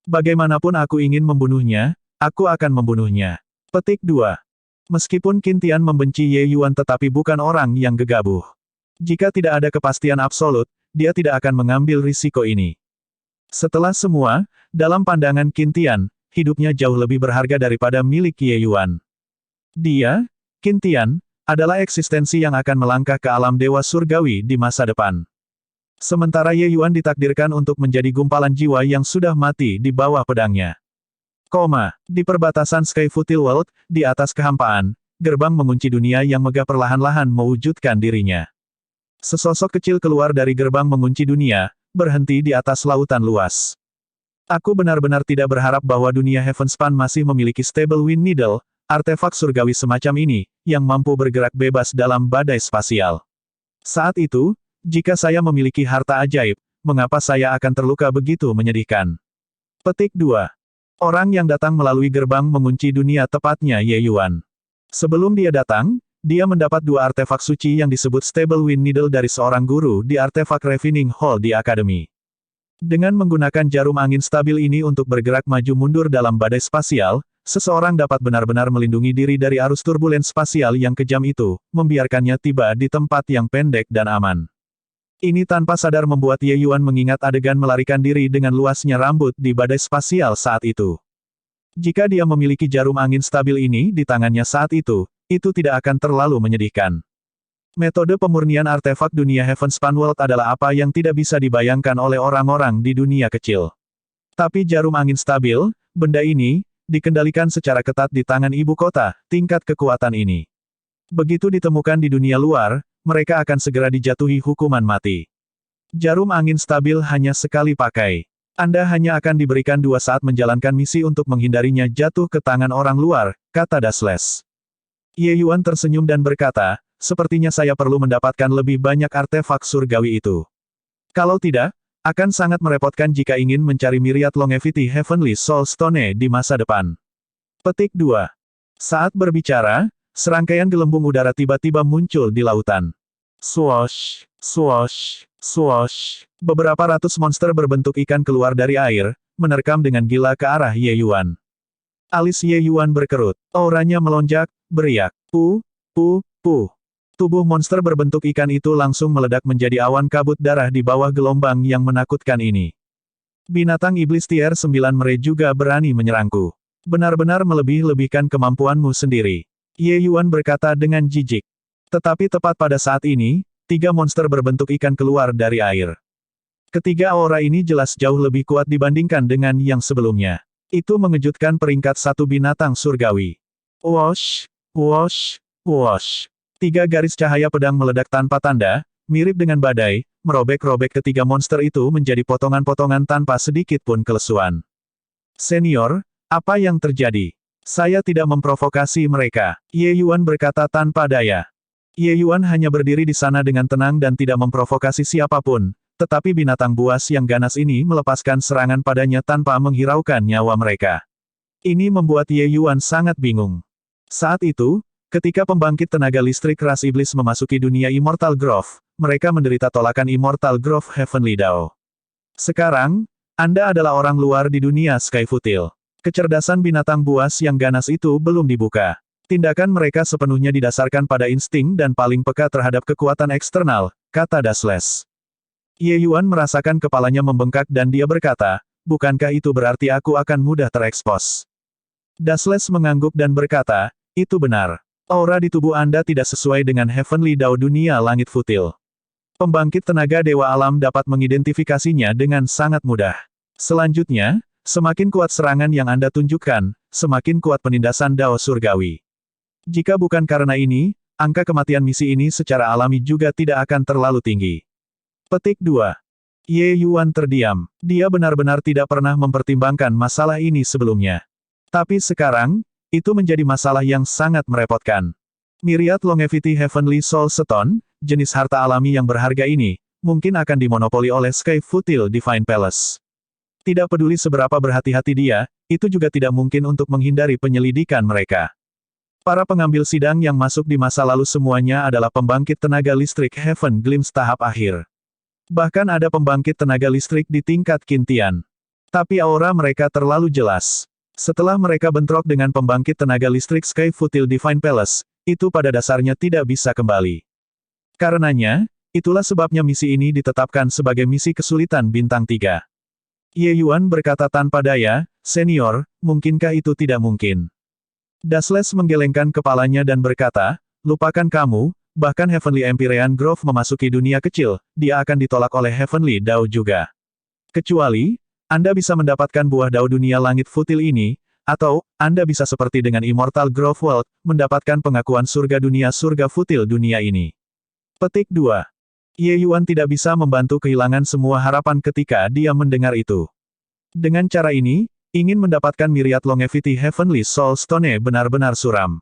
Bagaimanapun aku ingin membunuhnya, aku akan membunuhnya. Petik 2. Meskipun Qin Tian membenci Ye Yuan tetapi bukan orang yang gegabah. Jika tidak ada kepastian absolut, dia tidak akan mengambil risiko ini. Setelah semua, dalam pandangan Qin Tian, hidupnya jauh lebih berharga daripada milik Ye Yuan. Dia, Qin Tian, adalah eksistensi yang akan melangkah ke alam dewa surgawi di masa depan. Sementara Ye Yuan ditakdirkan untuk menjadi gumpalan jiwa yang sudah mati di bawah pedangnya. Di perbatasan Sky Futil World, di atas kehampaan, gerbang mengunci dunia yang megah perlahan-lahan mewujudkan dirinya. Sesosok kecil keluar dari gerbang mengunci dunia, berhenti di atas lautan luas. Aku benar-benar tidak berharap bahwa dunia Heavenspan masih memiliki Stable Wind Needle, artefak surgawi semacam ini, yang mampu bergerak bebas dalam badai spasial. Saat itu, jika saya memiliki harta ajaib, mengapa saya akan terluka begitu menyedihkan? Petik 2. Orang yang datang melalui gerbang mengunci dunia tepatnya Ye Yuan. Sebelum dia datang, dia mendapat 2 artefak suci yang disebut Stable Wind Needle dari seorang guru di artefak Refining Hall di Akademi. Dengan menggunakan jarum angin stabil ini untuk bergerak maju mundur dalam badai spasial, seseorang dapat benar-benar melindungi diri dari arus turbulens spasial yang kejam itu, membiarkannya tiba di tempat yang pendek dan aman. Ini tanpa sadar membuat Ye Yuan mengingat adegan melarikan diri dengan luasnya rambut di badai spasial saat itu. Jika dia memiliki jarum angin stabil ini di tangannya saat itu tidak akan terlalu menyedihkan. Metode pemurnian artefak dunia Heavenspan World adalah apa yang tidak bisa dibayangkan oleh orang-orang di dunia kecil. Tapi jarum angin stabil, benda ini, dikendalikan secara ketat di tangan ibu kota, tingkat kekuatan ini. Begitu ditemukan di dunia luar, mereka akan segera dijatuhi hukuman mati. Jarum angin stabil hanya sekali pakai. Anda hanya akan diberikan 2 saat menjalankan misi untuk menghindarinya jatuh ke tangan orang luar, kata Dasles. Ye Yuan tersenyum dan berkata, sepertinya saya perlu mendapatkan lebih banyak artefak surgawi itu. Kalau tidak, akan sangat merepotkan jika ingin mencari Myriad Longevity Heavenly Soul Stone di masa depan. Petik 2. Saat berbicara, serangkaian gelembung udara tiba-tiba muncul di lautan. Swoosh, swoosh, swoosh. Beberapa ratus monster berbentuk ikan keluar dari air, menerkam dengan gila ke arah Ye Yuan. Alis Ye Yuan berkerut. Auranya melonjak, beriak. Pu. Tubuh monster berbentuk ikan itu langsung meledak menjadi awan kabut darah di bawah gelombang yang menakutkan ini. Binatang iblis Tier 9 Mere juga berani menyerangku. Benar-benar melebih-lebihkan kemampuanmu sendiri. Ye Yuan berkata dengan jijik. Tetapi tepat pada saat ini, 3 monster berbentuk ikan keluar dari air. Ketiga aura ini jelas jauh lebih kuat dibandingkan dengan yang sebelumnya. Itu mengejutkan peringkat 1 binatang surgawi. Wosh, wosh, wosh. 3 garis cahaya pedang meledak tanpa tanda, mirip dengan badai, merobek-robek ketiga monster itu menjadi potongan-potongan tanpa sedikit pun kelesuan. Senior, apa yang terjadi? Saya tidak memprovokasi mereka. Ye Yuan berkata tanpa daya. Ye Yuan hanya berdiri di sana dengan tenang dan tidak memprovokasi siapapun, tetapi binatang buas yang ganas ini melepaskan serangan padanya tanpa menghiraukan nyawa mereka. Ini membuat Ye Yuan sangat bingung. Saat itu, ketika pembangkit tenaga listrik ras iblis memasuki dunia Immortal Grove, mereka menderita tolakan Immortal Grove Heavenly Dao. Sekarang, Anda adalah orang luar di dunia Sky Futil. Kecerdasan binatang buas yang ganas itu belum dibuka. Tindakan mereka sepenuhnya didasarkan pada insting dan paling peka terhadap kekuatan eksternal, kata Dasles. Ye Yuan merasakan kepalanya membengkak dan dia berkata, bukankah itu berarti aku akan mudah terekspos? Dasles mengangguk dan berkata, itu benar. Aura di tubuh Anda tidak sesuai dengan Heavenly Dao dunia langit futil. Pembangkit tenaga dewa alam dapat mengidentifikasinya dengan sangat mudah. Selanjutnya, semakin kuat serangan yang Anda tunjukkan, semakin kuat penindasan Dao surgawi. Jika bukan karena ini, angka kematian misi ini secara alami juga tidak akan terlalu tinggi. Petik 2. Ye Yuan terdiam. Dia benar-benar tidak pernah mempertimbangkan masalah ini sebelumnya. Tapi sekarang, itu menjadi masalah yang sangat merepotkan. Myriad Longevity Heavenly Soul Stone, jenis harta alami yang berharga ini, mungkin akan dimonopoli oleh Sky Futil Divine Palace. Tidak peduli seberapa berhati-hati dia, itu juga tidak mungkin untuk menghindari penyelidikan mereka. Para pengambil sidang yang masuk di masa lalu semuanya adalah pembangkit tenaga listrik Heaven Glimpse tahap akhir. Bahkan ada pembangkit tenaga listrik di tingkat Qintian. Tapi aura mereka terlalu jelas. Setelah mereka bentrok dengan pembangkit tenaga listrik Sky Futil Divine Palace, itu pada dasarnya tidak bisa kembali. Karenanya, itulah sebabnya misi ini ditetapkan sebagai misi kesulitan bintang 3. Ye Yuan berkata tanpa daya, "Senior, mungkinkah itu tidak mungkin?" Dasles menggelengkan kepalanya dan berkata, "Lupakan kamu, bahkan Heavenly Empyrean Grove memasuki dunia kecil, dia akan ditolak oleh Heavenly Dao juga. Kecuali, Anda bisa mendapatkan buah dao dunia langit futil ini, atau, Anda bisa seperti dengan Immortal Grove World, mendapatkan pengakuan surga futil dunia ini." Petik 2. Ye Yuan tidak bisa membantu kehilangan semua harapan ketika dia mendengar itu. Dengan cara ini, ingin mendapatkan Myriad Longevity Heavenly Soul Stone benar-benar suram.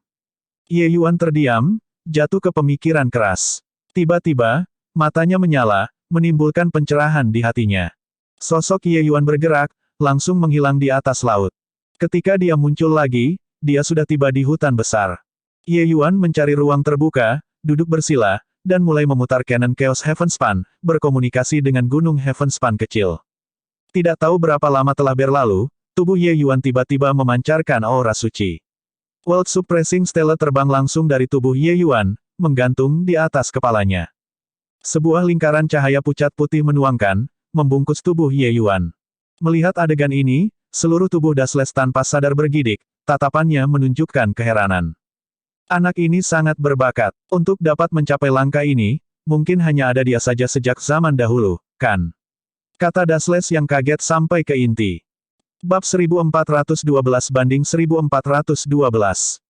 Ye Yuan terdiam, jatuh ke pemikiran keras. Tiba-tiba, matanya menyala, menimbulkan pencerahan di hatinya. Sosok Ye Yuan bergerak, langsung menghilang di atas laut. Ketika dia muncul lagi, dia sudah tiba di hutan besar. Ye Yuan mencari ruang terbuka, duduk bersila, dan mulai memutar Cannon Chaos Heavenspan, berkomunikasi dengan Gunung Heavenspan kecil. Tidak tahu berapa lama telah berlalu, tubuh Ye Yuan tiba-tiba memancarkan aura suci. World Suppressing Stella terbang langsung dari tubuh Ye Yuan, menggantung di atas kepalanya. Sebuah lingkaran cahaya pucat putih menuangkan, membungkus tubuh Ye Yuan. Melihat adegan ini, seluruh tubuh Dasles tanpa sadar bergidik, tatapannya menunjukkan keheranan. Anak ini sangat berbakat. Untuk dapat mencapai langkah ini, mungkin hanya ada dia saja sejak zaman dahulu, kan? Kata Dasles yang kaget sampai ke inti. Bab 1412 banding 1412.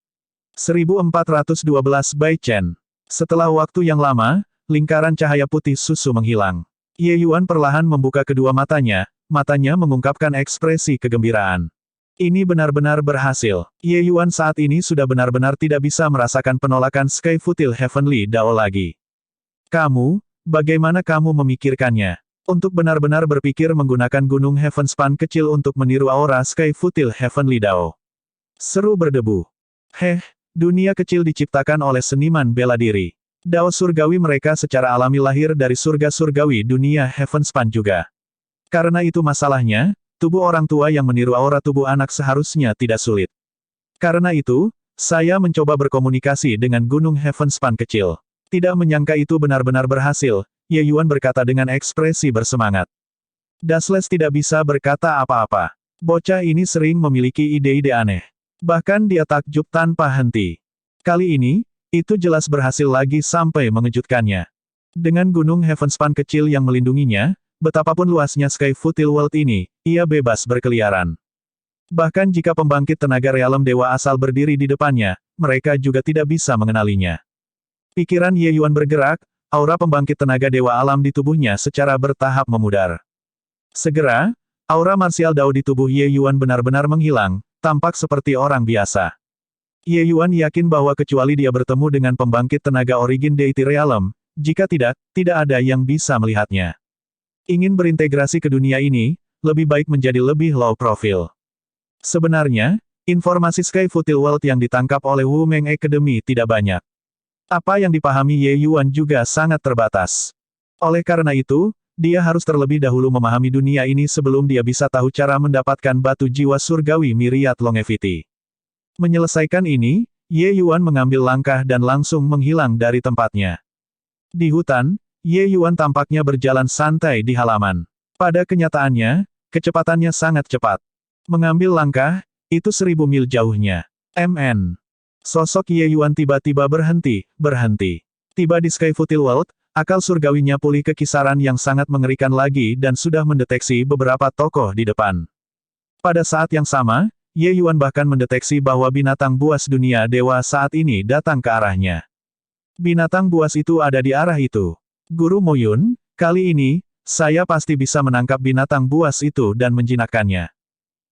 1412 by Chen. Setelah waktu yang lama, lingkaran cahaya putih susu menghilang. Ye Yuan perlahan membuka kedua matanya mengungkapkan ekspresi kegembiraan. Ini benar-benar berhasil. Ye Yuan saat ini sudah benar-benar tidak bisa merasakan penolakan Sky Futil Heavenly Dao lagi. Kamu, bagaimana kamu memikirkannya? Untuk benar-benar berpikir menggunakan Gunung Heavenspan kecil untuk meniru aura Sky Futil Heavenly Dao. Seru berdebu. Dunia kecil diciptakan oleh seniman bela diri. Dao surgawi mereka secara alami lahir dari surga surgawi dunia Heavenspan juga. Karena itu masalahnya, tubuh orang tua yang meniru aura tubuh anak seharusnya tidak sulit. Karena itu, saya mencoba berkomunikasi dengan Gunung Heavenspan kecil. Tidak menyangka itu benar-benar berhasil, Ye Yuan berkata dengan ekspresi bersemangat. Dasles tidak bisa berkata apa-apa. Bocah ini sering memiliki ide-ide aneh. Bahkan dia takjub tanpa henti. Kali ini, itu jelas berhasil lagi sampai mengejutkannya. Dengan Gunung Heavenspan kecil yang melindunginya, betapapun luasnya Sky Futil World ini, ia bebas berkeliaran. Bahkan jika pembangkit tenaga realem dewa asal berdiri di depannya, mereka juga tidak bisa mengenalinya. Pikiran Ye Yuan bergerak, aura pembangkit tenaga dewa alam di tubuhnya secara bertahap memudar. Segera, aura marsial Dao di tubuh Ye Yuan benar-benar menghilang, tampak seperti orang biasa. Ye Yuan yakin bahwa kecuali dia bertemu dengan pembangkit tenaga Origin Deity Realm, jika tidak ada yang bisa melihatnya. Ingin berintegrasi ke dunia ini, lebih baik menjadi lebih low profile. Sebenarnya, informasi Sky Futil World yang ditangkap oleh Wu Meng Academy tidak banyak. Apa yang dipahami Ye Yuan juga sangat terbatas. Oleh karena itu, dia harus terlebih dahulu memahami dunia ini sebelum dia bisa tahu cara mendapatkan batu jiwa surgawi Myriad Longevity. Menyelesaikan ini, Ye Yuan mengambil langkah dan langsung menghilang dari tempatnya. Di hutan, Ye Yuan tampaknya berjalan santai di halaman. Pada kenyataannya, kecepatannya sangat cepat. Mengambil langkah, itu 1000 mil jauhnya. Sosok Ye Yuan tiba-tiba berhenti. Tiba di Sky Futil World, akal surgawinya pulih ke kisaran yang sangat mengerikan lagi dan sudah mendeteksi beberapa tokoh di depan. Pada saat yang sama, Ye Yuan bahkan mendeteksi bahwa binatang buas dunia dewa saat ini datang ke arahnya. Binatang buas itu ada di arah itu. Guru Mo Yun, kali ini, saya pasti bisa menangkap binatang buas itu dan menjinakkannya.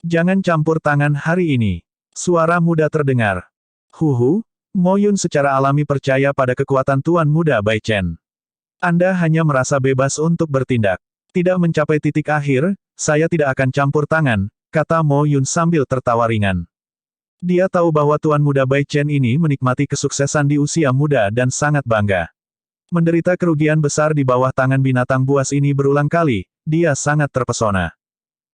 Jangan campur tangan hari ini. Suara muda terdengar. Huhu, Mo Yun secara alami percaya pada kekuatan Tuan Muda Bai Chen. Anda hanya merasa bebas untuk bertindak. Tidak mencapai titik akhir, saya tidak akan campur tangan, kata Mo Yun sambil tertawa ringan. Dia tahu bahwa Tuan Muda Bai Chen ini menikmati kesuksesan di usia muda dan sangat bangga. Menderita kerugian besar di bawah tangan binatang buas ini berulang kali, dia sangat terpesona.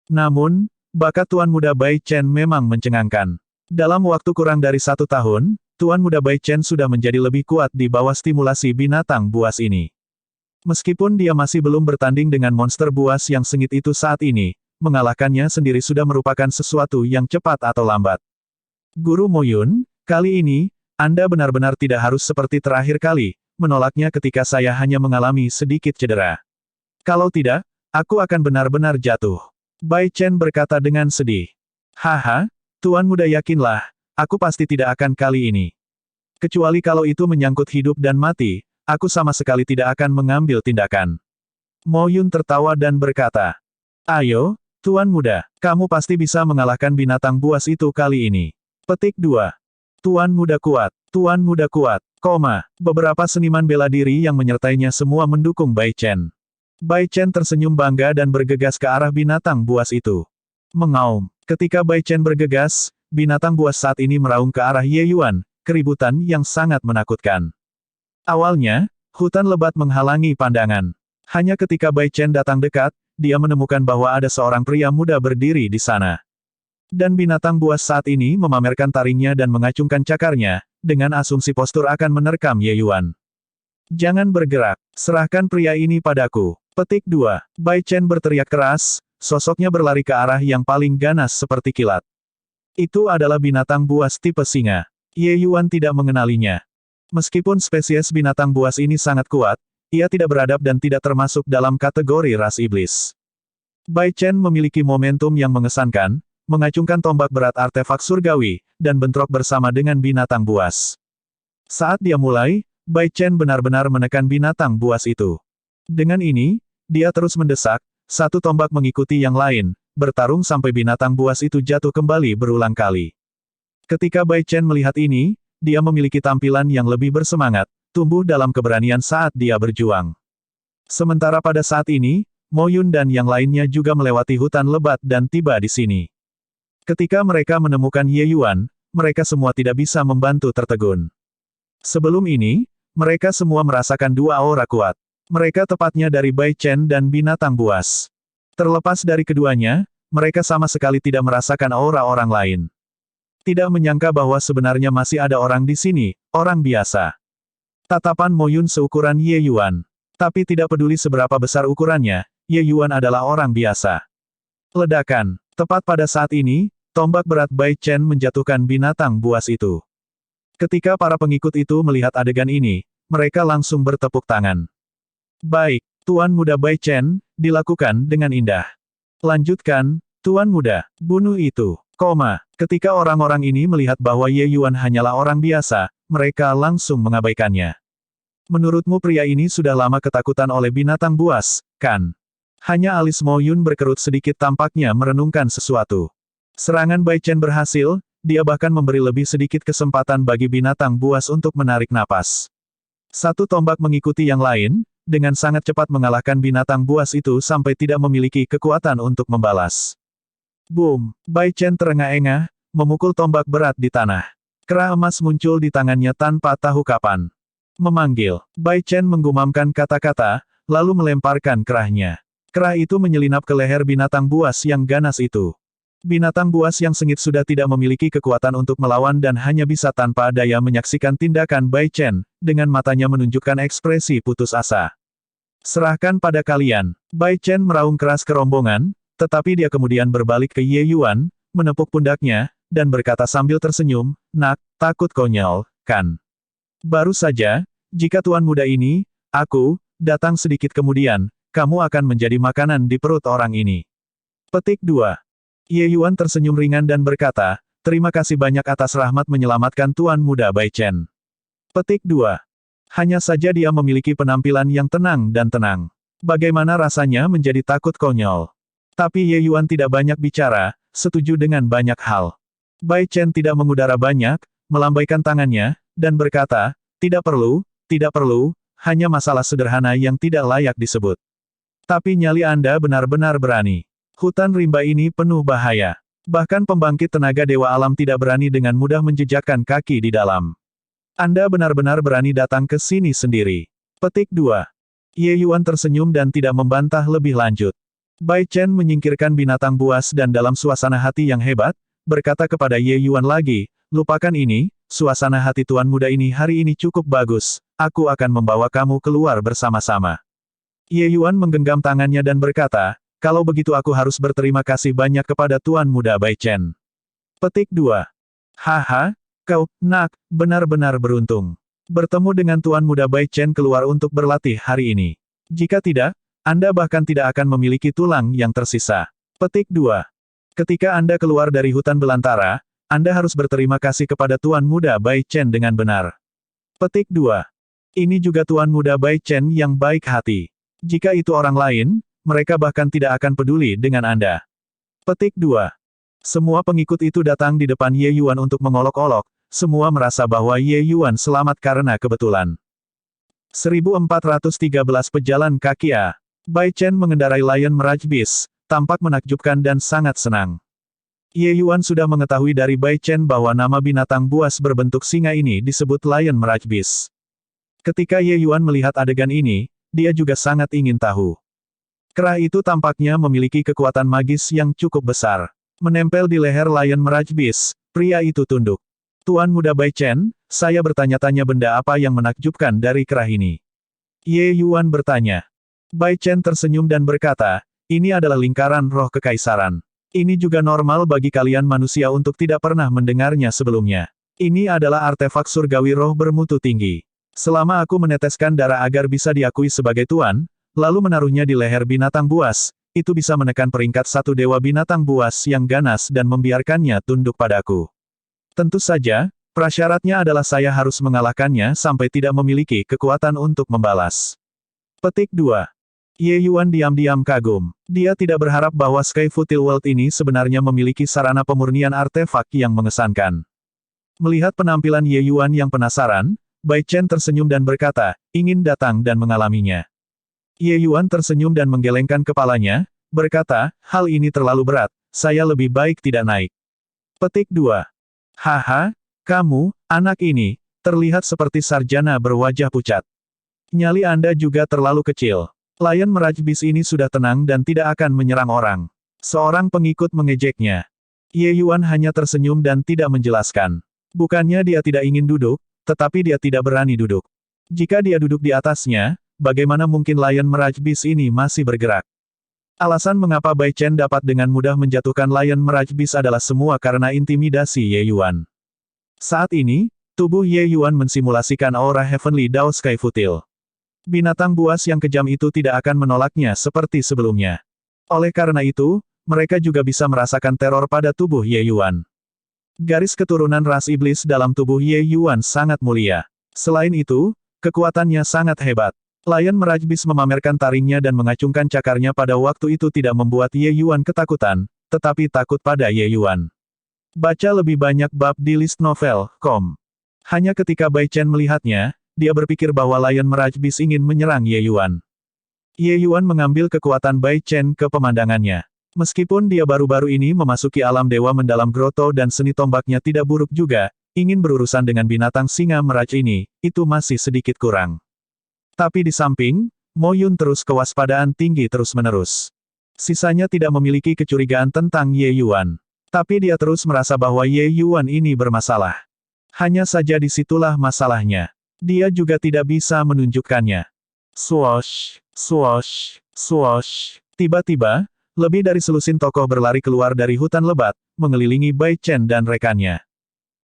Namun, bakat Tuan Muda Bai Chen memang mencengangkan. Dalam waktu kurang dari 1 tahun, Tuan Muda Bai Chen sudah menjadi lebih kuat di bawah stimulasi binatang buas ini. Meskipun dia masih belum bertanding dengan monster buas yang sengit itu saat ini, mengalahkannya sendiri sudah merupakan sesuatu yang cepat atau lambat. Guru Mo Yun, kali ini, Anda benar-benar tidak harus seperti terakhir kali, menolaknya ketika saya hanya mengalami sedikit cedera. Kalau tidak, aku akan benar-benar jatuh. Bai Chen berkata dengan sedih. Haha, Tuan Muda yakinlah, aku pasti tidak akan kali ini. Kecuali kalau itu menyangkut hidup dan mati, aku sama sekali tidak akan mengambil tindakan. Mo Yun tertawa dan berkata. Ayo, Tuan Muda, kamu pasti bisa mengalahkan binatang buas itu kali ini. Petik 2. Tuan Muda kuat, Tuan Muda kuat, beberapa seniman bela diri yang menyertainya semua mendukung Bai Chen. Bai Chen tersenyum bangga dan bergegas ke arah binatang buas itu. Mengaum, ketika Bai Chen bergegas, binatang buas saat ini meraung ke arah Ye Yuan, keributan yang sangat menakutkan. Awalnya, hutan lebat menghalangi pandangan. Hanya ketika Bai Chen datang dekat, dia menemukan bahwa ada seorang pria muda berdiri di sana. Dan binatang buas saat ini memamerkan taringnya dan mengacungkan cakarnya, dengan asumsi postur akan menerkam Ye Yuan. Jangan bergerak, serahkan pria ini padaku. Petik 2. Bai Chen berteriak keras, sosoknya berlari ke arah yang paling ganas seperti kilat. Itu adalah binatang buas tipe singa. Ye Yuan tidak mengenalinya. Meskipun spesies binatang buas ini sangat kuat, ia tidak beradab dan tidak termasuk dalam kategori ras iblis. Bai Chen memiliki momentum yang mengesankan, mengacungkan tombak berat artefak surgawi, dan bentrok bersama dengan binatang buas. Saat dia mulai, Bai Chen benar-benar menekan binatang buas itu. Dengan ini, dia terus mendesak, satu tombak mengikuti yang lain, bertarung sampai binatang buas itu jatuh kembali berulang kali. Ketika Bai Chen melihat ini, dia memiliki tampilan yang lebih bersemangat, tumbuh dalam keberanian saat dia berjuang. Sementara pada saat ini, Mo Yun dan yang lainnya juga melewati hutan lebat dan tiba di sini. Ketika mereka menemukan Ye Yuan, mereka semua tidak bisa membantu tertegun. Sebelum ini, mereka semua merasakan dua aura kuat. Mereka tepatnya dari Bai Chen dan binatang buas. Terlepas dari keduanya, mereka sama sekali tidak merasakan aura orang lain. Tidak menyangka bahwa sebenarnya masih ada orang di sini, orang biasa. Tatapan Mo Yun seukuran Ye Yuan. Tapi tidak peduli seberapa besar ukurannya, Ye Yuan adalah orang biasa. Ledakan. Tepat pada saat ini, tombak berat Bai Chen menjatuhkan binatang buas itu. Ketika para pengikut itu melihat adegan ini, mereka langsung bertepuk tangan. Baik, Tuan Muda Bai Chen, dilakukan dengan indah. Lanjutkan, Tuan Muda, bunuh itu. Ketika orang-orang ini melihat bahwa Ye Yuan hanyalah orang biasa, mereka langsung mengabaikannya. Menurutmu pria ini sudah lama ketakutan oleh binatang buas, kan? Hanya alis Mo Yun berkerut sedikit tampaknya merenungkan sesuatu. Serangan Bai Chen berhasil, dia bahkan memberi lebih sedikit kesempatan bagi binatang buas untuk menarik napas. Satu tombak mengikuti yang lain, dengan sangat cepat mengalahkan binatang buas itu sampai tidak memiliki kekuatan untuk membalas. Boom! Bai Chen terengah-engah, memukul tombak berat di tanah. Kerah emas muncul di tangannya tanpa tahu kapan. Memanggil, Bai Chen menggumamkan kata-kata, lalu melemparkan kerahnya. Kerah itu menyelinap ke leher binatang buas yang ganas itu. Binatang buas yang sengit sudah tidak memiliki kekuatan untuk melawan dan hanya bisa tanpa daya menyaksikan tindakan Bai Chen, dengan matanya menunjukkan ekspresi putus asa. Serahkan pada kalian. Bai Chen meraung keras ke rombongan, tetapi dia kemudian berbalik ke Ye Yuan, menepuk pundaknya, dan berkata sambil tersenyum, "Nak, takut konyol, kan? Baru saja, jika Tuan Muda ini, aku, datang sedikit kemudian, kamu akan menjadi makanan di perut orang ini." Petik 2. Ye Yuan tersenyum ringan dan berkata, "Terima kasih banyak atas rahmat menyelamatkan Tuan Muda Bai Chen." Petik 2. Hanya saja dia memiliki penampilan yang tenang dan tenang. Bagaimana rasanya menjadi takut konyol? Tapi Ye Yuan tidak banyak bicara, setuju dengan banyak hal. Bai Chen tidak mengudara banyak, melambaikan tangannya, dan berkata, tidak perlu, hanya masalah sederhana yang tidak layak disebut. Tapi nyali Anda benar-benar berani. Hutan rimba ini penuh bahaya. Bahkan pembangkit tenaga Dewa Alam tidak berani dengan mudah menjejakkan kaki di dalam. Anda benar-benar berani datang ke sini sendiri. Petik 2. Ye Yuan tersenyum dan tidak membantah lebih lanjut. Bai Chen menyingkirkan binatang buas dan dalam suasana hati yang hebat, berkata kepada Ye Yuan lagi, lupakan ini, suasana hati tuan muda ini hari ini cukup bagus, aku akan membawa kamu keluar bersama-sama. Ye Yuan menggenggam tangannya dan berkata, kalau begitu aku harus berterima kasih banyak kepada tuan muda Bai Chen. Petik 2. Haha, kau, nak, benar-benar beruntung. Bertemu dengan tuan muda Bai Chen keluar untuk berlatih hari ini. Jika tidak, Anda bahkan tidak akan memiliki tulang yang tersisa. Petik 2. Ketika Anda keluar dari hutan belantara, Anda harus berterima kasih kepada tuan muda Bai Chen dengan benar. Petik 2. Ini juga tuan muda Bai Chen yang baik hati. Jika itu orang lain, mereka bahkan tidak akan peduli dengan Anda. Petik 2. Semua pengikut itu datang di depan Ye Yuan untuk mengolok-olok, semua merasa bahwa Ye Yuan selamat karena kebetulan. 1413 pejalan kaki A. Bai Chen mengendarai Lion Mirage Beast, tampak menakjubkan dan sangat senang. Ye Yuan sudah mengetahui dari Bai Chen bahwa nama binatang buas berbentuk singa ini disebut Lion Mirage Beast. Ketika Ye Yuan melihat adegan ini, dia juga sangat ingin tahu. Kera itu tampaknya memiliki kekuatan magis yang cukup besar. Menempel di leher Lion Mirage Beast, pria itu tunduk. Tuan muda Bai Chen, saya bertanya-tanya benda apa yang menakjubkan dari kera ini. Ye Yuan bertanya. Bai Chen tersenyum dan berkata, ini adalah lingkaran roh kekaisaran. Ini juga normal bagi kalian manusia untuk tidak pernah mendengarnya sebelumnya. Ini adalah artefak surgawi roh bermutu tinggi. Selama aku meneteskan darah agar bisa diakui sebagai tuan, lalu menaruhnya di leher binatang buas, itu bisa menekan peringkat satu dewa binatang buas yang ganas dan membiarkannya tunduk padaku. Tentu saja, prasyaratnya adalah saya harus mengalahkannya sampai tidak memiliki kekuatan untuk membalas. Petik 2. Ye Yuan diam-diam kagum. Dia tidak berharap bahwa Sky Futil World ini sebenarnya memiliki sarana pemurnian artefak yang mengesankan. Melihat penampilan Ye Yuan yang penasaran, Bai Chen tersenyum dan berkata, ingin datang dan mengalaminya. Ye Yuan tersenyum dan menggelengkan kepalanya, berkata, hal ini terlalu berat, saya lebih baik tidak naik. Petik 2. Haha, kamu, anak ini, terlihat seperti sarjana berwajah pucat. Nyali Anda juga terlalu kecil. Lion Mirage Beast ini sudah tenang dan tidak akan menyerang orang. Seorang pengikut mengejeknya. Ye Yuan hanya tersenyum dan tidak menjelaskan. Bukannya dia tidak ingin duduk, tetapi dia tidak berani duduk. Jika dia duduk di atasnya, bagaimana mungkin Lion Mirage Beast ini masih bergerak? Alasan mengapa Bai Chen dapat dengan mudah menjatuhkan Lion Mirage Beast adalah semua karena intimidasi Ye Yuan. Saat ini, tubuh Ye Yuan mensimulasikan aura Heavenly Dao Sky Futil. Binatang buas yang kejam itu tidak akan menolaknya seperti sebelumnya. Oleh karena itu, mereka juga bisa merasakan teror pada tubuh Ye Yuan. Garis keturunan ras iblis dalam tubuh Ye Yuan sangat mulia. Selain itu, kekuatannya sangat hebat. Lion Mirage Beast memamerkan taringnya dan mengacungkan cakarnya pada waktu itu tidak membuat Ye Yuan ketakutan, tetapi takut pada Ye Yuan. Baca lebih banyak bab di list novel.com. Hanya ketika Bai Chen melihatnya, dia berpikir bahwa Lion Mirage Beast ingin menyerang Ye Yuan. Ye Yuan mengambil kekuatan Bai Chen ke pemandangannya. Meskipun dia baru-baru ini memasuki alam dewa mendalam groto dan seni tombaknya tidak buruk juga, ingin berurusan dengan binatang singa Mirage ini, itu masih sedikit kurang. Tapi di samping, Mo Yun terus kewaspadaan tinggi terus-menerus. Sisanya tidak memiliki kecurigaan tentang Ye Yuan. Tapi dia terus merasa bahwa Ye Yuan ini bermasalah. Hanya saja disitulah masalahnya. Dia juga tidak bisa menunjukkannya. Swoosh, swoosh, swoosh. Tiba-tiba, lebih dari selusin tokoh berlari keluar dari hutan lebat, mengelilingi Bai Chen dan rekannya.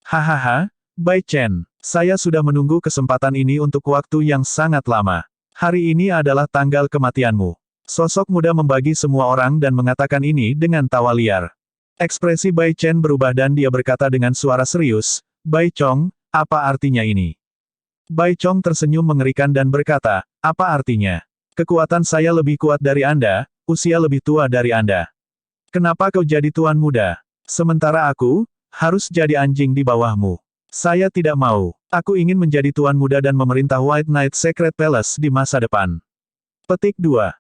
Hahaha, Bai Chen, saya sudah menunggu kesempatan ini untuk waktu yang sangat lama. Hari ini adalah tanggal kematianmu. Sosok muda membagi semua orang dan mengatakan ini dengan tawa liar. Ekspresi Bai Chen berubah dan dia berkata dengan suara serius, Bai Chong, apa artinya ini? Bai Chong tersenyum mengerikan dan berkata, apa artinya? Kekuatan saya lebih kuat dari Anda, usia lebih tua dari Anda. Kenapa kau jadi tuan muda? Sementara aku, Harus jadi anjing di bawahmu. Saya tidak mau. Aku ingin menjadi tuan muda dan memerintah White Knight Secret Palace di masa depan. Petik 2.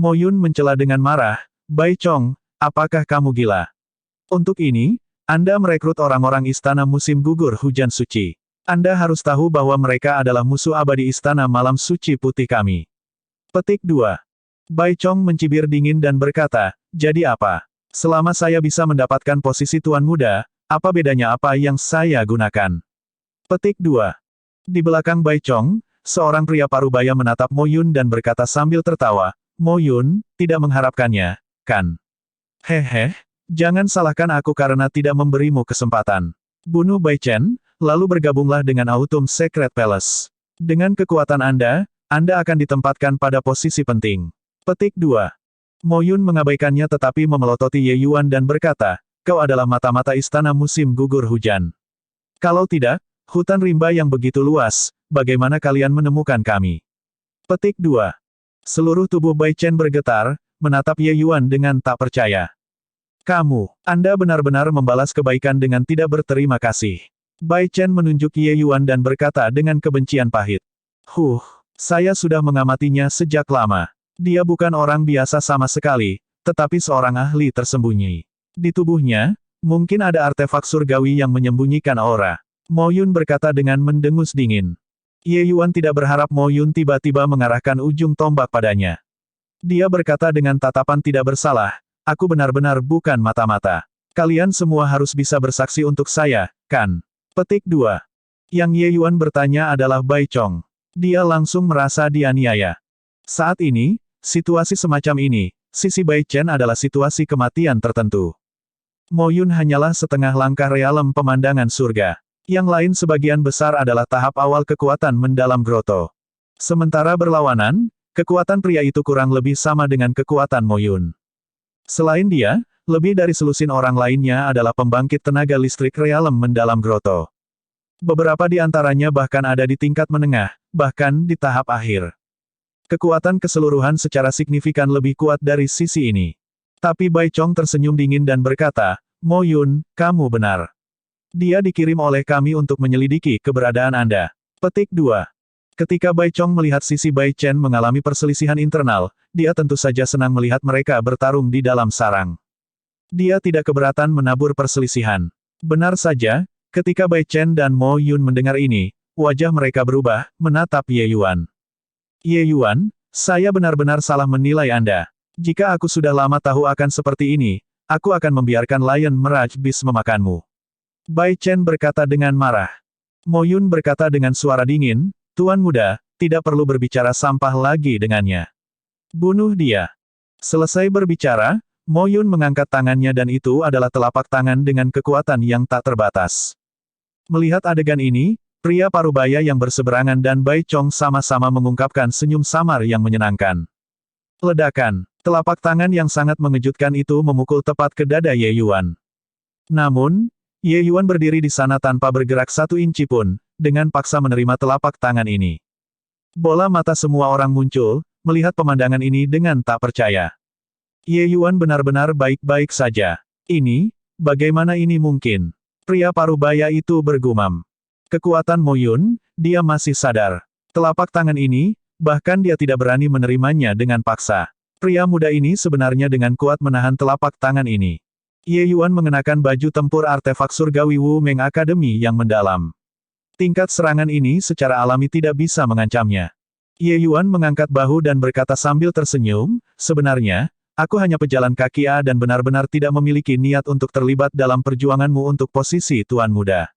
Mo Yun mencela dengan marah, Bai Chong, apakah kamu gila? Untuk ini, Anda merekrut orang-orang istana musim gugur hujan suci. Anda harus tahu bahwa mereka adalah musuh abadi istana malam suci putih kami. Petik 2. Bai Chong mencibir dingin dan berkata, jadi apa? Selama saya bisa mendapatkan posisi tuan muda, apa bedanya apa yang saya gunakan? Petik 2. Di belakang Bai Chong, seorang pria parubaya menatap Mo Yun dan berkata sambil tertawa, Mo Yun, tidak mengharapkannya, kan? Hehe, jangan salahkan aku karena tidak memberimu kesempatan. Bunuh Bai Chen, lalu bergabunglah dengan Autumn Secret Palace. Dengan kekuatan Anda akan ditempatkan pada posisi penting. Petik 2. Mo Yun mengabaikannya tetapi memelototi Ye Yuan dan berkata, kau adalah mata-mata istana musim gugur hujan. Kalau tidak, hutan rimba yang begitu luas, bagaimana kalian menemukan kami? Petik 2. Seluruh tubuh Bai Chen bergetar, menatap Ye Yuan dengan tak percaya. Anda benar-benar membalas kebaikan dengan tidak berterima kasih. Bai Chen menunjuk Ye Yuan dan berkata dengan kebencian pahit. Saya sudah mengamatinya sejak lama. Dia bukan orang biasa sama sekali, tetapi seorang ahli tersembunyi. Di tubuhnya, mungkin ada artefak surgawi yang menyembunyikan aura. Mo Yun berkata dengan mendengus dingin. Ye Yuan tidak berharap Mo Yun tiba-tiba mengarahkan ujung tombak padanya. Dia berkata dengan tatapan tidak bersalah, aku benar-benar bukan mata-mata. Kalian semua harus bisa bersaksi untuk saya, kan? Petik 2. Yang Ye Yuan bertanya adalah Bai Chong. Dia langsung merasa dianiaya. Saat ini, situasi semacam ini, sisi Bai Chen adalah situasi kematian tertentu. Mo Yun hanyalah setengah langkah realem pemandangan surga. Yang lain sebagian besar adalah tahap awal kekuatan mendalam groto. Sementara berlawanan, kekuatan pria itu kurang lebih sama dengan kekuatan Mo Yun. Selain dia, lebih dari selusin orang lainnya adalah pembangkit tenaga listrik realem mendalam groto. Beberapa di antaranya bahkan ada di tingkat menengah, bahkan di tahap akhir. Kekuatan keseluruhan secara signifikan lebih kuat dari sisi ini. Tapi Bai Chong tersenyum dingin dan berkata, Mo Yun, kamu benar. Dia dikirim oleh kami untuk menyelidiki keberadaan Anda. Petik 2. Ketika Bai Chong melihat sisi Bai Chen mengalami perselisihan internal, dia tentu saja senang melihat mereka bertarung di dalam sarang. Dia tidak keberatan menabur perselisihan. Benar saja, ketika Bai Chen dan Mo Yun mendengar ini, wajah mereka berubah, menatap Ye Yuan. Ye Yuan, saya benar-benar salah menilai Anda. Jika aku sudah lama tahu akan seperti ini, aku akan membiarkan Lion Mirage Beast memakanmu. Bai Chen berkata dengan marah. Mo Yun berkata dengan suara dingin, Tuan muda, tidak perlu berbicara sampah lagi dengannya. Bunuh dia. Selesai berbicara, Mo Yun mengangkat tangannya dan itu adalah telapak tangan dengan kekuatan yang tak terbatas. Melihat adegan ini, pria parubaya yang berseberangan dan Bai Chong sama-sama mengungkapkan senyum samar yang menyenangkan. Ledakan, telapak tangan yang sangat mengejutkan itu memukul tepat ke dada Ye Yuan. Namun, Ye Yuan berdiri di sana tanpa bergerak satu inci pun, dengan paksa menerima telapak tangan ini. Bola mata semua orang muncul, melihat pemandangan ini dengan tak percaya. Ye Yuan benar-benar baik-baik saja. Bagaimana ini mungkin? Pria parubaya itu bergumam. Kekuatan Mo Yun, dia masih sadar. Telapak tangan ini, bahkan dia tidak berani menerimanya dengan paksa. Pria muda ini sebenarnya dengan kuat menahan telapak tangan ini. Ye Yuan mengenakan baju tempur artefak surgawi Wu Meng Academy yang mendalam. Tingkat serangan ini secara alami tidak bisa mengancamnya. Ye Yuan mengangkat bahu dan berkata sambil tersenyum, sebenarnya, aku hanya pejalan kaki dan benar-benar tidak memiliki niat untuk terlibat dalam perjuanganmu untuk posisi tuan muda.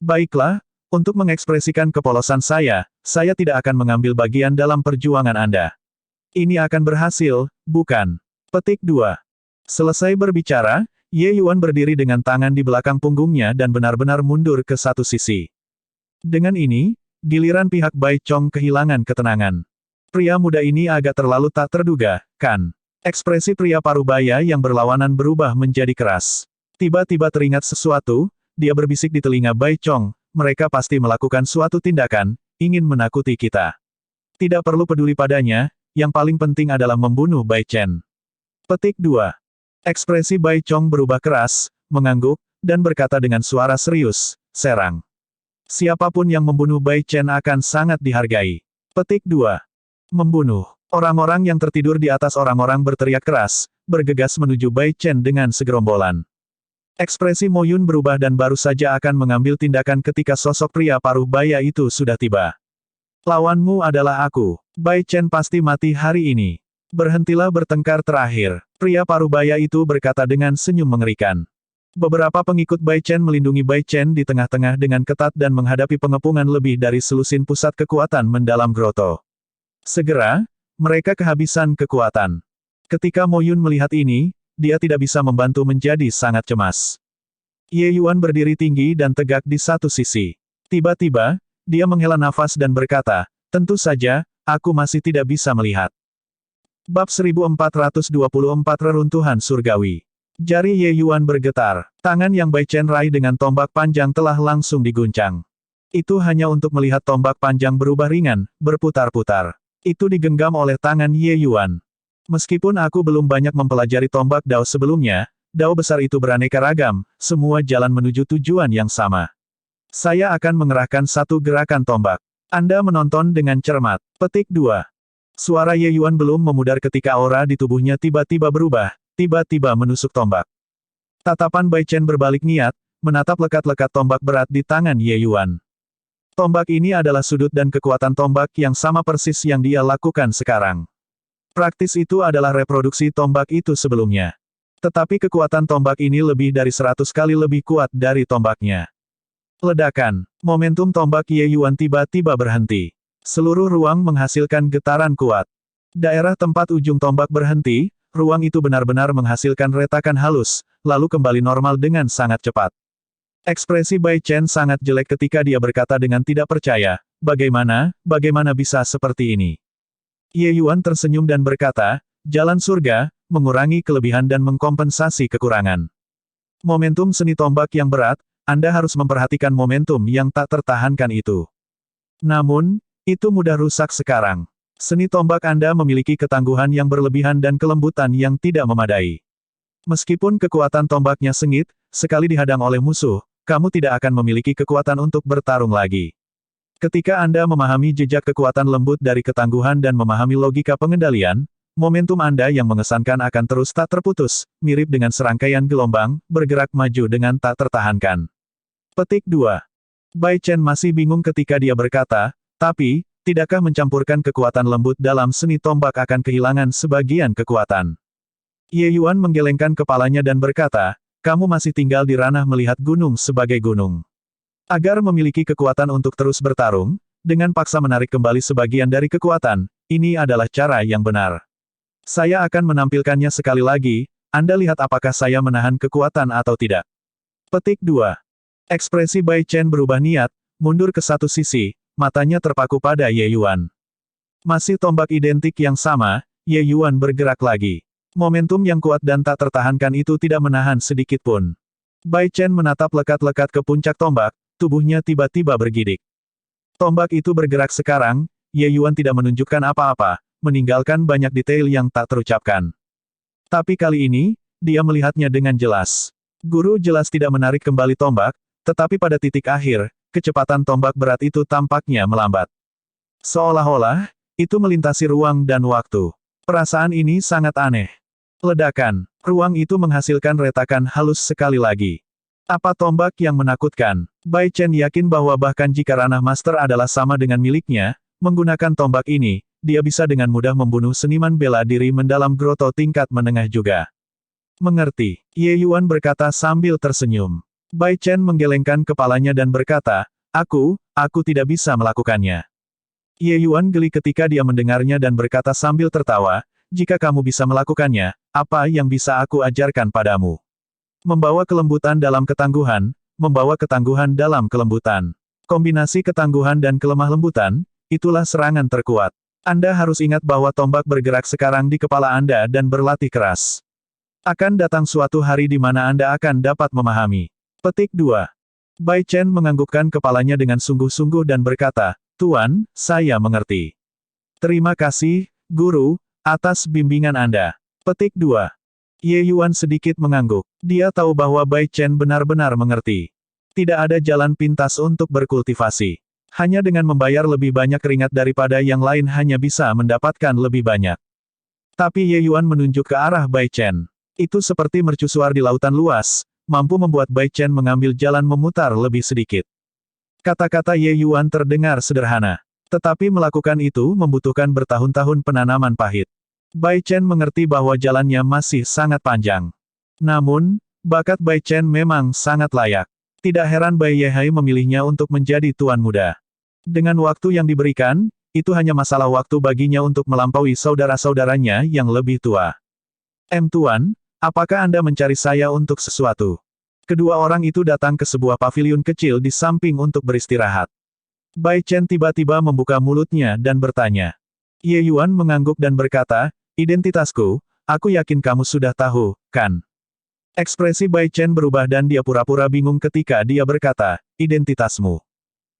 Baiklah, untuk mengekspresikan kepolosan saya tidak akan mengambil bagian dalam perjuangan Anda. Ini akan berhasil, bukan? Petik 2. Selesai berbicara, Ye Yuan berdiri dengan tangan di belakang punggungnya dan benar-benar mundur ke satu sisi. Dengan ini, giliran pihak Bai Chong kehilangan ketenangan. Pria muda ini agak terlalu tak terduga, kan? Ekspresi pria parubaya yang berlawanan berubah menjadi keras. Tiba-tiba teringat sesuatu, dia berbisik di telinga Bai Chong, mereka pasti melakukan suatu tindakan, ingin menakuti kita. Tidak perlu peduli padanya, yang paling penting adalah membunuh Bai Chen. Petik 2. Ekspresi Bai Chong berubah keras, mengangguk, dan berkata dengan suara serius, serang. Siapapun yang membunuh Bai Chen akan sangat dihargai. Petik 2. Membunuh. Orang-orang yang tertidur di atas orang-orang berteriak keras, bergegas menuju Bai Chen dengan segerombolan. Ekspresi Mo Yun berubah dan baru saja akan mengambil tindakan ketika sosok pria paruh baya itu sudah tiba. Lawanmu adalah aku. Bai Chen pasti mati hari ini. Berhentilah bertengkar terakhir. Pria paruh baya itu berkata dengan senyum mengerikan. Beberapa pengikut Bai Chen melindungi Bai Chen di tengah-tengah dengan ketat dan menghadapi pengepungan lebih dari selusin pusat kekuatan mendalam groto. Segera, mereka kehabisan kekuatan. Ketika Mo Yun melihat ini, dia tidak bisa membantu menjadi sangat cemas. Ye Yuan berdiri tinggi dan tegak di satu sisi. Tiba-tiba, dia menghela nafas dan berkata, tentu saja, aku masih tidak bisa melihat. Bab 1424 Reruntuhan Surgawi. Jari Ye Yuan bergetar. Tangan yang Bai Chen raih dengan tombak panjang telah langsung diguncang. Itu hanya untuk melihat tombak panjang berubah ringan, berputar-putar. Itu digenggam oleh tangan Ye Yuan. Meskipun aku belum banyak mempelajari tombak Dao sebelumnya, Dao besar itu beraneka ragam, semua jalan menuju tujuan yang sama. Saya akan mengerahkan satu gerakan tombak. Anda menonton dengan cermat. Petik 2. Suara Ye Yuan belum memudar ketika aura di tubuhnya tiba-tiba berubah, tiba-tiba menusuk tombak. Tatapan Bai Chen berbalik niat, menatap lekat-lekat tombak berat di tangan Ye Yuan. Tombak ini adalah sudut dan kekuatan tombak yang sama persis yang dia lakukan sekarang. Praktis itu adalah reproduksi tombak itu sebelumnya. Tetapi kekuatan tombak ini lebih dari 100 kali lebih kuat dari tombaknya. Ledakan. Momentum tombak Ye Yuan tiba-tiba berhenti. Seluruh ruang menghasilkan getaran kuat. Daerah tempat ujung tombak berhenti, ruang itu benar-benar menghasilkan retakan halus, lalu kembali normal dengan sangat cepat. Ekspresi Bai Chen sangat jelek ketika dia berkata dengan tidak percaya, bagaimana bisa seperti ini? Ye Yuan tersenyum dan berkata, jalan surga, mengurangi kelebihan dan mengkompensasi kekurangan. Momentum seni tombak yang berat, Anda harus memperhatikan momentum yang tak tertahankan itu. Namun, itu mudah rusak sekarang. Seni tombak Anda memiliki ketangguhan yang berlebihan dan kelembutan yang tidak memadai. Meskipun kekuatan tombaknya sengit, sekali dihadang oleh musuh, kamu tidak akan memiliki kekuatan untuk bertarung lagi. Ketika Anda memahami jejak kekuatan lembut dari ketangguhan dan memahami logika pengendalian, momentum Anda yang mengesankan akan terus tak terputus, mirip dengan serangkaian gelombang, bergerak maju dengan tak tertahankan. Petik 2. Bai Chen masih bingung ketika dia berkata, tapi, tidakkah mencampurkan kekuatan lembut dalam seni tombak akan kehilangan sebagian kekuatan? Ye Yuan menggelengkan kepalanya dan berkata, kamu masih tinggal di ranah melihat gunung sebagai gunung. Agar memiliki kekuatan untuk terus bertarung, dengan paksa menarik kembali sebagian dari kekuatan, ini adalah cara yang benar. Saya akan menampilkannya sekali lagi, Anda lihat apakah saya menahan kekuatan atau tidak. Petik 2. Ekspresi Bai Chen berubah niat, mundur ke satu sisi, matanya terpaku pada Ye Yuan. Masih tombak identik yang sama, Ye Yuan bergerak lagi. Momentum yang kuat dan tak tertahankan itu tidak menahan sedikit pun. Bai Chen menatap lekat-lekat ke puncak tombak, tubuhnya tiba-tiba bergidik. Tombak itu bergerak sekarang, Ye Yuan tidak menunjukkan apa-apa, meninggalkan banyak detail yang tak terucapkan. Tapi kali ini, dia melihatnya dengan jelas. Guru jelas tidak menarik kembali tombak, tetapi pada titik akhir, kecepatan tombak berat itu tampaknya melambat. Seolah-olah, itu melintasi ruang dan waktu. Perasaan ini sangat aneh. Ledakan. Ruang itu menghasilkan retakan halus sekali lagi. Apa tombak yang menakutkan? Bai Chen yakin bahwa bahkan jika ranah master adalah sama dengan miliknya, menggunakan tombak ini, dia bisa dengan mudah membunuh seniman bela diri mendalam groto tingkat menengah juga. Mengerti. Ye Yuan berkata sambil tersenyum. Bai Chen menggelengkan kepalanya dan berkata, aku tidak bisa melakukannya. Ye Yuan geli ketika dia mendengarnya dan berkata sambil tertawa, jika kamu bisa melakukannya, apa yang bisa aku ajarkan padamu? Membawa kelembutan dalam ketangguhan, membawa ketangguhan dalam kelembutan. Kombinasi ketangguhan dan kelemah lembutan, itulah serangan terkuat. Anda harus ingat bahwa tombak bergerak sekarang di kepala Anda dan berlatih keras. Akan datang suatu hari di mana Anda akan dapat memahami. Petik 2. Bai Chen menganggukkan kepalanya dengan sungguh-sungguh dan berkata, Tuan, saya mengerti. Terima kasih, Guru, atas bimbingan Anda. Petik 2. Ye Yuan sedikit mengangguk. Dia tahu bahwa Bai Chen benar-benar mengerti. Tidak ada jalan pintas untuk berkultivasi. Hanya dengan membayar lebih banyak keringat daripada yang lain hanya bisa mendapatkan lebih banyak. Tapi Ye Yuan menunjuk ke arah Bai Chen. Itu seperti mercusuar di lautan luas, mampu membuat Bai Chen mengambil jalan memutar lebih sedikit. Kata-kata Ye Yuan terdengar sederhana. Tetapi melakukan itu membutuhkan bertahun-tahun penanaman pahit. Bai Chen mengerti bahwa jalannya masih sangat panjang. Namun, bakat Bai Chen memang sangat layak. Tidak heran Bai Yehai memilihnya untuk menjadi tuan muda. Dengan waktu yang diberikan, itu hanya masalah waktu baginya untuk melampaui saudara-saudaranya yang lebih tua. Tuan, apakah Anda mencari saya untuk sesuatu? Kedua orang itu datang ke sebuah paviliun kecil di samping untuk beristirahat. Bai Chen tiba-tiba membuka mulutnya dan bertanya. Ye Yuan mengangguk dan berkata, identitasku, aku yakin kamu sudah tahu, kan? Ekspresi Bai Chen berubah dan dia pura-pura bingung ketika dia berkata, identitasmu.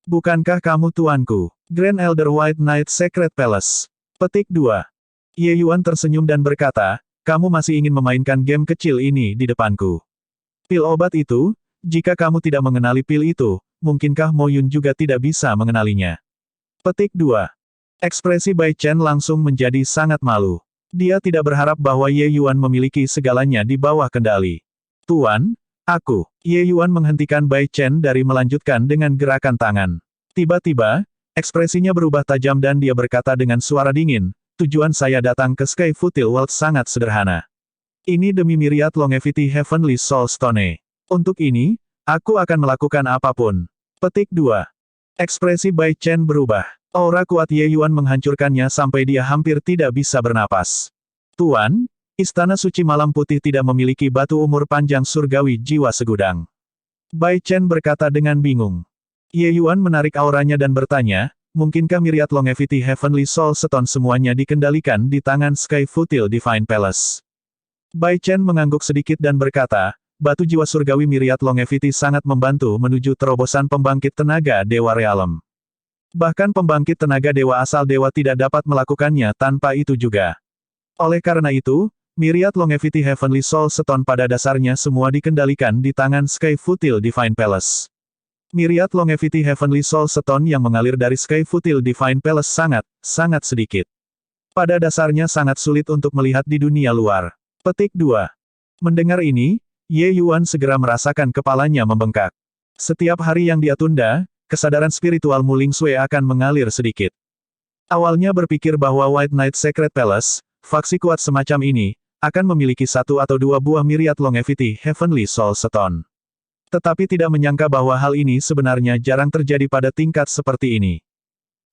Bukankah kamu tuanku? Grand Elder White Knight Secret Palace. Petik 2. Ye Yuan tersenyum dan berkata, kamu masih ingin memainkan game kecil ini di depanku. Pil obat itu, jika kamu tidak mengenali pil itu, mungkinkah Mo Yun juga tidak bisa mengenalinya? Petik 2. Ekspresi Bai Chen langsung menjadi sangat malu. Dia tidak berharap bahwa Ye Yuan memiliki segalanya di bawah kendali. Tuan, aku. Ye Yuan menghentikan Bai Chen dari melanjutkan dengan gerakan tangan. Tiba-tiba, ekspresinya berubah tajam dan dia berkata dengan suara dingin, tujuan saya datang ke Sky Futil World sangat sederhana. Ini demi Myriad Longevity Heavenly Soul Stone. Untuk ini, aku akan melakukan apapun. Petik 2. Ekspresi Bai Chen berubah. Aura kuat Ye Yuan menghancurkannya sampai dia hampir tidak bisa bernapas. Tuan, Istana Suci Malam Putih tidak memiliki batu umur panjang surgawi jiwa segudang. Bai Chen berkata dengan bingung. Ye Yuan menarik auranya dan bertanya, mungkinkah Myriad Longevity Heavenly Soul Stone semuanya dikendalikan di tangan Sky Futil Divine Palace? Bai Chen mengangguk sedikit dan berkata, batu jiwa surgawi Myriad Longevity sangat membantu menuju terobosan pembangkit tenaga Dewa Realem. Bahkan pembangkit tenaga dewa asal dewa tidak dapat melakukannya tanpa itu juga. Oleh karena itu, Myriad Longevity Heavenly Soul Stone pada dasarnya semua dikendalikan di tangan Sky Futil Divine Palace. Myriad Longevity Heavenly Soul Stone yang mengalir dari Sky Futil Divine Palace sangat sedikit. Pada dasarnya sangat sulit untuk melihat di dunia luar. Petik 2. Mendengar ini, Ye Yuan segera merasakan kepalanya membengkak. Setiap hari yang dia tunda, kesadaran spiritual Mu Ling Sui akan mengalir sedikit. Awalnya berpikir bahwa White Knight Secret Palace, faksi kuat semacam ini, akan memiliki satu atau dua buah Myriad Longevity Heavenly Soul Stone. Tetapi tidak menyangka bahwa hal ini sebenarnya jarang terjadi pada tingkat seperti ini.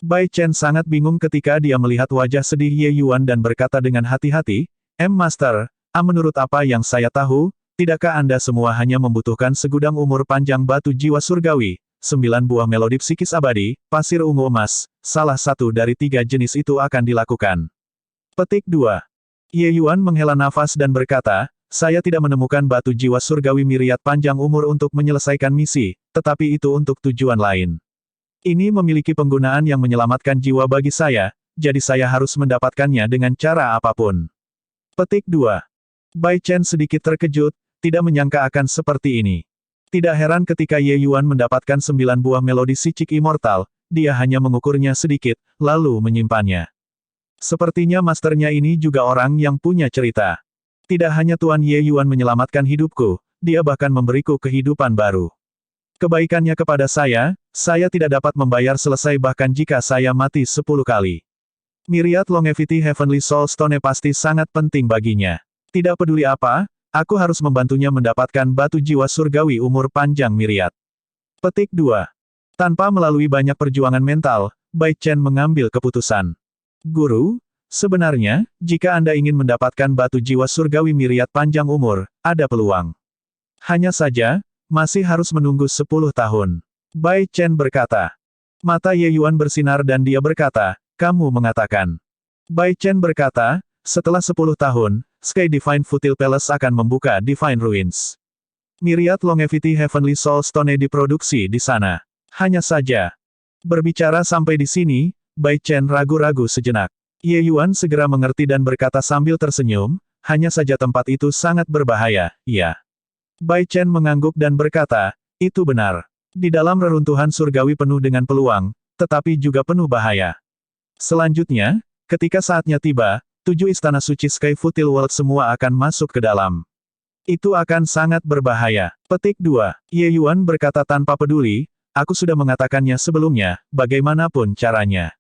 Bai Chen sangat bingung ketika dia melihat wajah sedih Ye Yuan dan berkata dengan hati-hati, Master, menurut apa yang saya tahu, tidakkah Anda semua hanya membutuhkan segudang umur panjang batu jiwa surgawi, 9 buah melodi psikis abadi, pasir ungu emas, salah satu dari 3 jenis itu akan dilakukan. Petik 2. Ye Yuan menghela nafas dan berkata, saya tidak menemukan batu jiwa surgawi Myriad panjang umur untuk menyelesaikan misi, tetapi itu untuk tujuan lain. Ini memiliki penggunaan yang menyelamatkan jiwa bagi saya, jadi saya harus mendapatkannya dengan cara apapun. Petik 2. Bai Chen sedikit terkejut, tidak menyangka akan seperti ini. Tidak heran ketika Ye Yuan mendapatkan 9 buah melodi sicik immortal, dia hanya mengukurnya sedikit, lalu menyimpannya. Sepertinya masternya ini juga orang yang punya cerita. Tidak hanya Tuan Ye Yuan menyelamatkan hidupku, dia bahkan memberiku kehidupan baru. Kebaikannya kepada saya tidak dapat membayar selesai bahkan jika saya mati 10 kali. Myriad Longevity Heavenly Soul Stone pasti sangat penting baginya. Tidak peduli apa, aku harus membantunya mendapatkan batu jiwa surgawi umur panjang Myriad. Petik 2. Tanpa melalui banyak perjuangan mental, Bai Chen mengambil keputusan. Guru, sebenarnya, jika Anda ingin mendapatkan batu jiwa surgawi Myriad panjang umur, ada peluang. Hanya saja, masih harus menunggu 10 tahun. Bai Chen berkata. Mata Ye Yuan bersinar dan dia berkata, kamu mengatakan. Bai Chen berkata, setelah 10 tahun, Sky Divine Futil Palace akan membuka Divine Ruins. Myriad Longevity Heavenly Soul Stone diproduksi di sana. Hanya saja. Berbicara sampai di sini, Bai Chen ragu-ragu sejenak. Ye Yuan segera mengerti dan berkata sambil tersenyum, hanya saja tempat itu sangat berbahaya, iya. Bai Chen mengangguk dan berkata, itu benar. Di dalam reruntuhan surgawi penuh dengan peluang, tetapi juga penuh bahaya. Selanjutnya, ketika saatnya tiba, 7 istana suci Sky Futil World semua akan masuk ke dalam. Itu akan sangat berbahaya. Petik 2. Ye Yuan berkata tanpa peduli, aku sudah mengatakannya sebelumnya, bagaimanapun caranya.